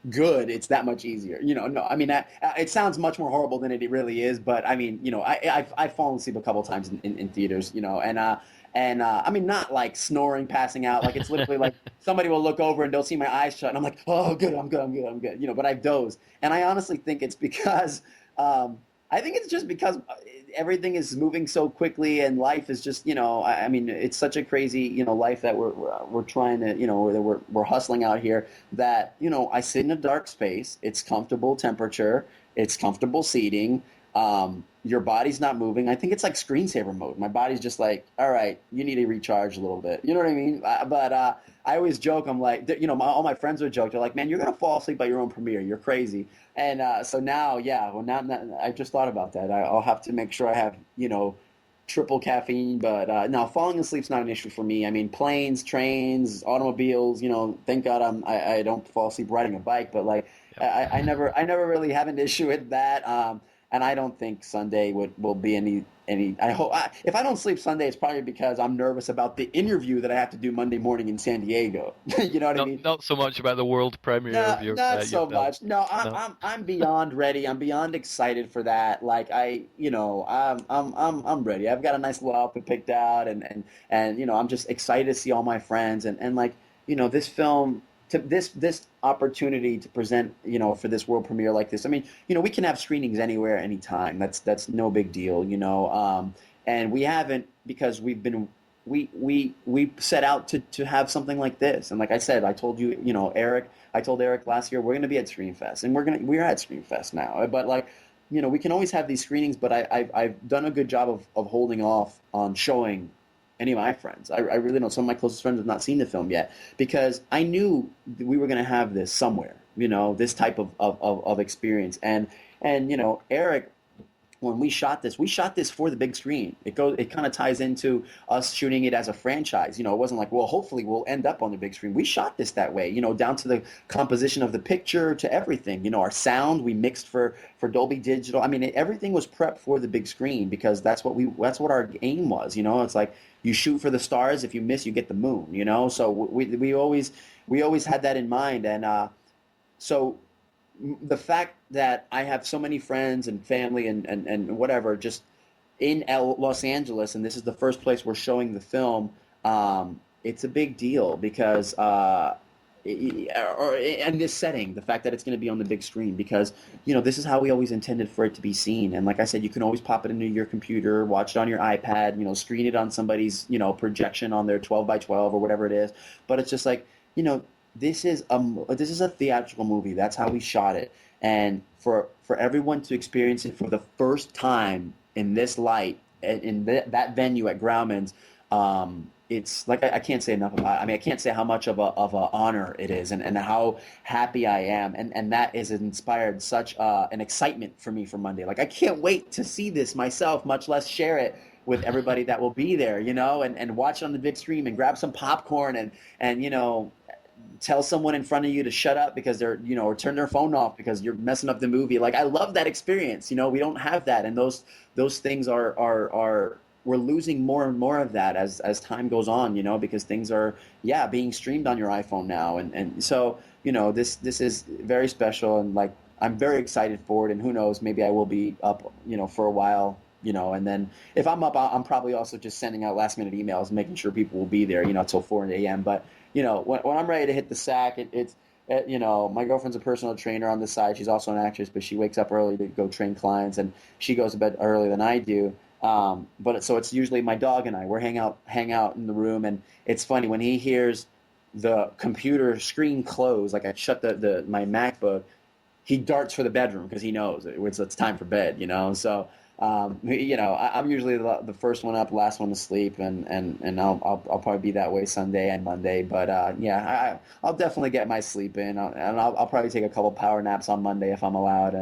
good, it's that much easier. No, I mean, it sounds much more horrible than it really is. But I mean, I've fallen asleep a couple of times in theaters, and I mean, not like snoring, passing out. Like it's literally like somebody will look over and they'll see my eyes shut, and I'm like, oh, good, I'm good. But I've dozed, and I honestly think it's because I think it's just because everything is moving so quickly, and life is just, I mean, it's such a crazy, life that we're trying to, that we're hustling out here. That I sit in a dark space. It's comfortable temperature. It's comfortable seating. Your body's not moving. I think it's like screensaver mode. My body's just like, all right, you need to recharge a little bit. You know what I mean? But I always joke. I'm like, all my friends would joke. They're like, man, you're going to fall asleep by your own premiere. You're crazy. And so now, yeah, well, now I just thought about that. I'll have to make sure I have, triple caffeine. But no, falling asleep's not an issue for me. I mean, planes, trains, automobiles, thank God I don't fall asleep riding a bike. But like, I never really have an issue with that. And I don't think Sunday will be any. I hope if I don't sleep Sunday, it's probably because I'm nervous about the interview that I have to do Monday morning in San Diego. You know what I mean? Not so much about the world premiere of your. Not so much. No, No. I'm beyond ready. I'm beyond excited for that. Like I'm ready. I've got a nice little outfit picked out, and I'm just excited to see all my friends and like this film. To this opportunity to present, for this world premiere like this. I mean, we can have screenings anywhere, anytime. That's no big deal, and we haven't because we set out to have something like this. And like I said, I told you, Eric, I told Eric last year we're going to be at Screenfest, and we're at Screenfest now. But like, we can always have these screenings, but I've done a good job of holding off on showing any of my friends. I really don't. Some of my closest friends have not seen the film yet because I knew that we were going to have this somewhere, this type of experience. And Eric, when we shot this for the big screen. It kind of ties into us shooting it as a franchise. It wasn't like, well, hopefully we'll end up on the big screen. We shot this that way, down to the composition of the picture, to everything. Our sound, we mixed for Dolby Digital. I mean, everything was prepped for the big screen because that's what our aim was. It's like you shoot for the stars. If you miss, you get the moon. So we always had that in mind. And so the fact that I have so many friends and family and whatever just in Los Angeles, and this is the first place we're showing the film, it's a big deal because or in this setting, the fact that it's going to be on the big screen, because this is how we always intended for it to be seen. And like I said, you can always pop it into your computer, watch it on your iPad, screen it on somebody's projection on their 12 by 12 or whatever it is. But it's just like, this is a theatrical movie. That's how we shot it. And for everyone to experience it for the first time in this light, in that venue at Grauman's, it's like I can't say enough about it. I mean, I can't say how much of a honor it is, and how happy I am, and that has inspired such an excitement for me for Monday. Like, I can't wait to see this myself, much less share it with everybody that will be there, and watch it on the big screen and grab some popcorn and tell someone in front of you to shut up because they're, or turn their phone off because you're messing up the movie. Like, I love that experience. We don't have that, and those things are we're losing more and more of that as time goes on, because things are, being streamed on your iPhone now. And so, this is very special, and like, I'm very excited for it, and who knows, maybe I will be up, for a while, and then if I'm up, I'm probably also just sending out last minute emails, making sure people will be there, till 4 a.m. But, when I'm ready to hit the sack, it's my girlfriend's a personal trainer on the side. She's also an actress, but she wakes up early to go train clients, and she goes to bed earlier than I do. So it's usually my dog and I. We're hang out in the room, and it's funny when he hears the computer screen close. Like, I shut my MacBook, he darts for the bedroom because he knows it's time for bed. So I'm usually the first one up, last one to sleep, and I'll probably be that way Sunday and Monday. But I'll definitely get my sleep in, and I'll probably take a couple power naps on Monday if I'm allowed.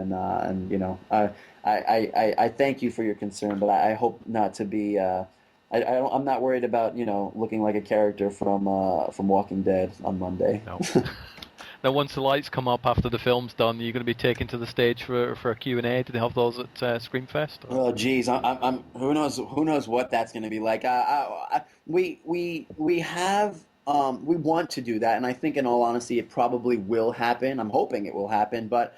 I thank you for your concern, but I hope not to be. I'm not worried about looking like a character from Walking Dead on Monday. No. Now, once the lights come up after the film's done, you're going to be taken to the stage for a Q&A. Do they have those at Screamfest? Or? Oh, geez, I'm who knows what that's going to be like. We have. We want to do that, and I think, in all honesty, it probably will happen. I'm hoping it will happen, but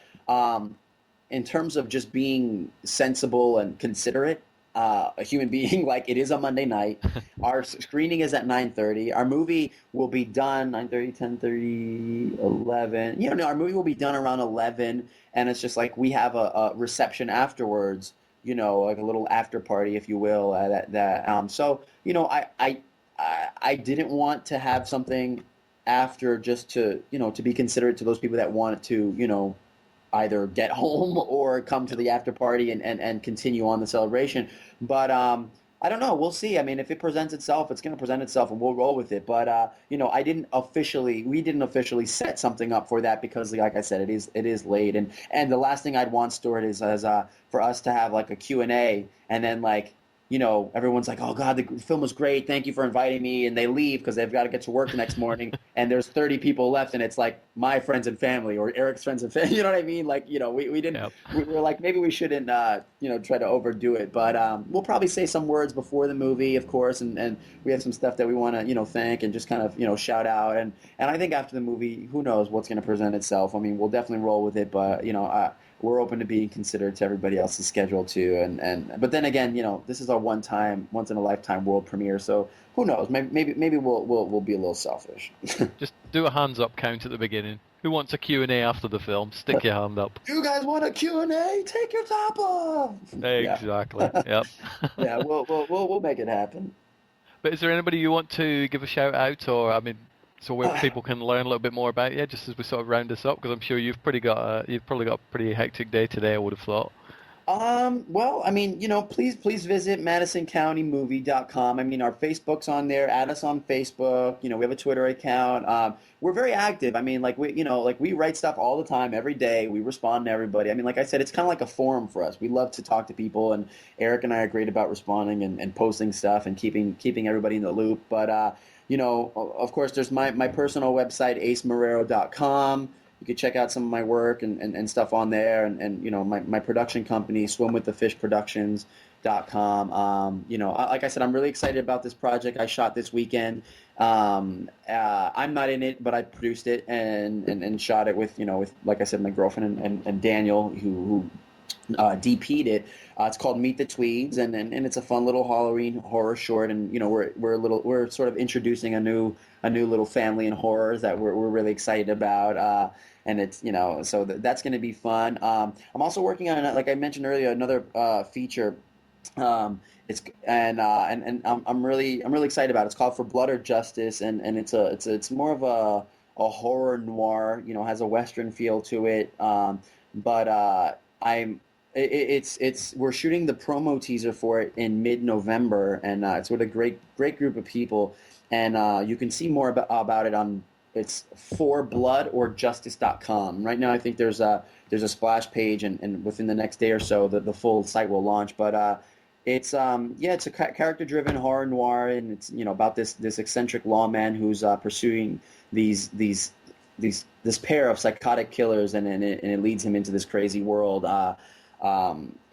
in terms of just being sensible and considerate, a human being, like, it is a Monday night. Our screening is at 9:30. Our movie will be done 9:30, 10:30, 11. Our movie will be done around 11, and it's just like we have a reception afterwards. Like a little after party, if you will. So I didn't want to have something after just to to be considerate to those people that wanted to either get home or come to the after party and continue on the celebration. But I don't know. We'll see. I mean, if it presents itself, it's going to present itself, and we'll roll with it. But we didn't officially set something up for that because, like I said, it is late. And the last thing I'd want, Stuart, is for us to have like a Q&A, and then like, everyone's like, oh, God, the film was great. Thank you for inviting me. And they leave because they've got to get to work the next morning. And there's 30 people left. And it's like my friends and family or Eric's friends and family. You know what I mean? Like, we didn't, yep. We were like, maybe we shouldn't, try to overdo it. But we'll probably say some words before the movie, of course. And we have some stuff that we want to, thank and just kind of, shout out. And I think after the movie, who knows what's going to present itself. I mean, we'll definitely roll with it. But, we're open to being considered to everybody else's schedule too, but then again, this is our once in a lifetime world premiere, so who knows? Maybe we'll be a little selfish. Just do a hands up count at the beginning. Who wants a Q&A after the film? Stick your hand up. You guys want a Q&A? Take your top off. Exactly. Yep. Yeah, we'll make it happen. But is there anybody you want to give a shout out, or so where people can learn a little bit more about you, just as we sort of round this up, because I'm sure you've probably got a pretty hectic day today, I would have thought. Well, I mean, please visit MadisonCountyMovie.com. I mean, our Facebook's on there. Add us on Facebook. We have a Twitter account. We're very active. I mean, we write stuff all the time, every day. We respond to everybody. I mean, like I said, it's kind of like a forum for us. We love to talk to people, and Eric and I are great about responding and posting stuff and keeping everybody in the loop. But of course, there's my personal website, acemarrero.com. You can check out some of my work and stuff on there, and my production company, swimwiththeFishProductions.com. Like I said, I'm really excited about this project I shot this weekend. I'm not in it, but I produced it and shot it with like I said, my girlfriend and Daniel, who DP'd it. It's called Meet the Tweeds, and it's a fun little Halloween horror short. And we're sort of introducing a new little family in horrors that we're really excited about. And it's so that's going to be fun. I'm also working on, like I mentioned earlier, another feature. It's and I'm really excited about it. It's called For Blood or Justice, and it's more of a horror noir. Has a Western feel to it. But I'm it's we're shooting the promo teaser for it in mid-November, and it's with a great group of people, and you can see more about it on it's forbloodorjustice.com. Right now, I think there's a splash page, and within the next day or so, the full site will launch. But it's it's a character-driven horror noir, and it's about this eccentric lawman who's pursuing this pair of psychotic killers, and it leads him into this crazy world.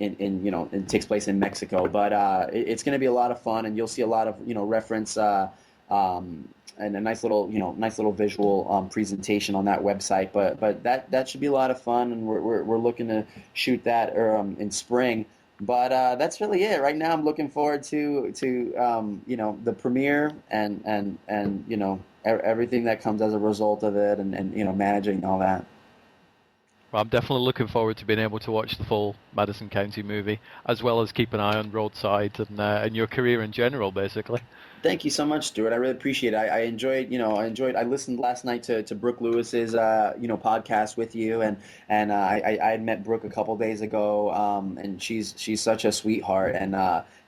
It takes place in Mexico, but it's going to be a lot of fun, and you'll see a lot of reference and a nice little visual presentation on that website. But that should be a lot of fun, and we're looking to shoot that in spring. But that's really it. Right now, I'm looking forward to the premiere and everything that comes as a result of it, and managing all that. Well, I'm definitely looking forward to being able to watch the full Madison County movie, as well as keep an eye on Roadside and your career in general, basically. Thank you so much, Stuart. I really appreciate it. I enjoyed. I listened last night to Brooke Lewis's podcast with you, and I had met Brooke a couple days ago, and she's such a sweetheart, and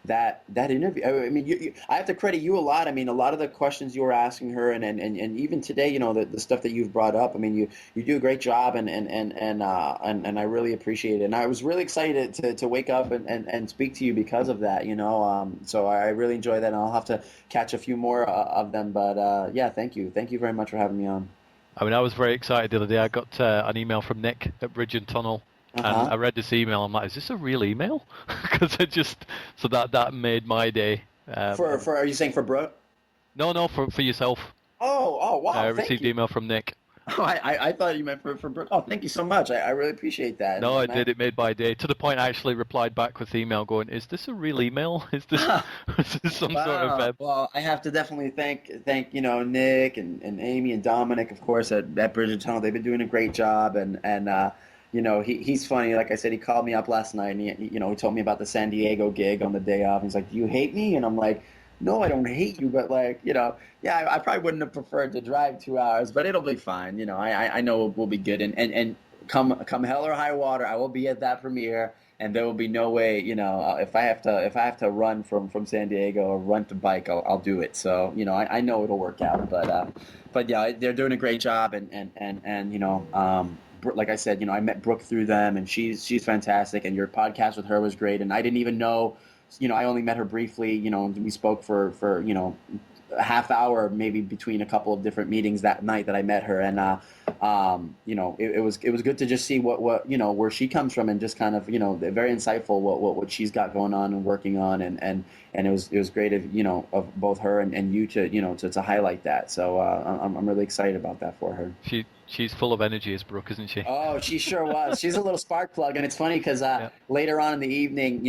that interview. I mean, I have to credit you a lot. I mean, a lot of the questions you were asking her, and even today, the stuff that you've brought up. I mean, you do a great job, and I really appreciate it. And I was really excited to wake up and speak to you because of that. So I really enjoy that, and I'll have to catch a few more of them. But thank you very much for having me on. I mean, I was very excited the other day. I got an email from Nick at Bridge and Tunnel. And I read this email. I'm like, is this a real email? Because that made my day. For are you saying for Brooke? No, for yourself. Oh wow! I received an email from Nick. Oh, I thought you meant for Brooke. Oh, thank you so much. I really appreciate that. No, I did. It made my day. To the point, I actually replied back with the email going, "Is this a real email? Is this some sort of?" Well, I have to definitely thank Nick and Amy and Dominic, of course, at Bridge and Tunnel. They've been doing a great job, and he's funny. Like I said, he called me up last night, and he told me about the San Diego gig on the day off. He's like, "Do you hate me?" And I'm like, "No, I don't hate you, but I probably wouldn't have preferred to drive 2 hours, but it'll be fine. I know we'll be good. And come hell or high water, I will be at that premiere, and there will be no way, if I have to run from San Diego or run to bike, I'll do it. So I know it'll work out. But yeah, they're doing a great job, and like I said, I met Brooke through them, and she's fantastic, and your podcast with her was great, and I didn't even know. I only met her briefly, we spoke for a half hour, maybe between a couple of different meetings that night that I met her. And, it was good to just see what where she comes from, and just kind of, very insightful what she's got going on and working on. And it was great of both her and you to highlight that. So, I'm really excited about that for her. She's full of energy as Brooke, isn't she? Oh, she sure was. She's a little spark plug. And it's funny because later on in the evening,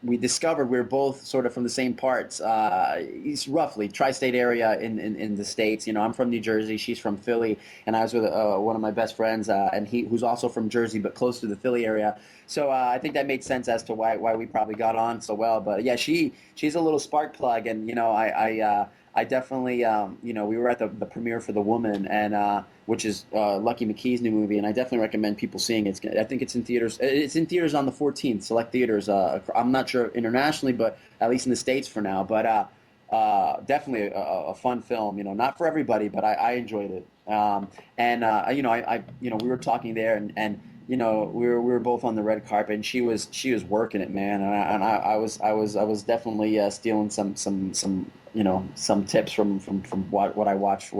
we discovered we were both sort of from the same parts, roughly tri-state area in the States. I'm from New Jersey, she's from Philly, and I was with one of my best friends, and who's also from Jersey but close to the Philly area. So I think that made sense as to why we probably got on so well. But yeah, she's a little spark plug, and I definitely we were at the premiere for The Woman, and which is Lucky McKee's new movie, and I definitely recommend people seeing it. I think it's in theaters. It's in theaters on the 14th, select theaters. I'm not sure internationally, but at least in the States for now. But definitely a fun film. Not for everybody, but I enjoyed it. We were talking there, and we were both on the red carpet, and she was working it, man. And I was definitely stealing some tips from what I watched,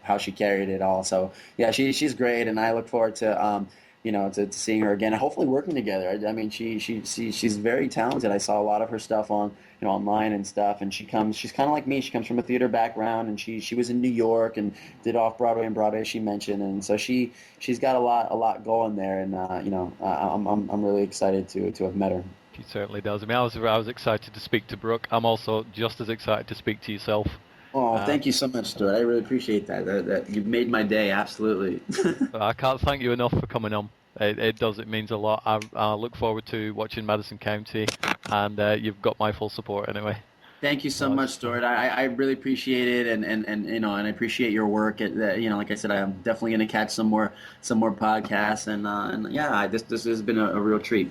how she carried it all. So yeah, she's great, and I look forward to to seeing her again and hopefully working together. I mean, she's very talented. I saw a lot of her stuff on online and stuff, and she's kind of like me. She comes from a theater background, and she was in New York and did off Broadway and Broadway, as she mentioned, and so she's got a lot going there, and I'm really excited to have met her. She certainly does. I mean, I was excited to speak to Brooke. I'm also just as excited to speak to yourself. Oh, thank you so much, Stuart. I really appreciate that. That you've made my day, absolutely. I can't thank you enough for coming on. It does. It means a lot. I look forward to watching Madison County, and you've got my full support anyway. Thank you so much, Stuart. I really appreciate it, and I appreciate your work. Like I said, I'm definitely going to catch some more podcasts, this has been a real treat.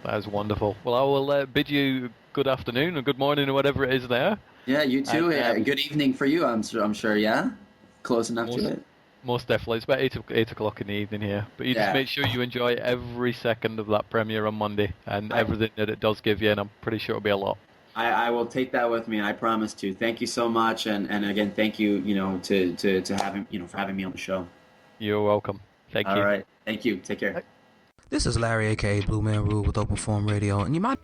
That is wonderful. Well, I will bid you good afternoon or good morning or whatever it is there. Yeah, you too. Good evening for you. I'm sure. Yeah, close enough to it. Most definitely. It's about 8 o'clock in the evening here. But you just make sure you enjoy every second of that premiere on Monday and everything that it does give you, and I'm pretty sure it'll be a lot. I will take that with me. I promise to. Thank you so much, and again, thank you, to having for having me on the show. You're welcome. Thank you. All right. Thank you. Take care. This is Larry, aka Blue Man Rule with Open Forum Radio, and you might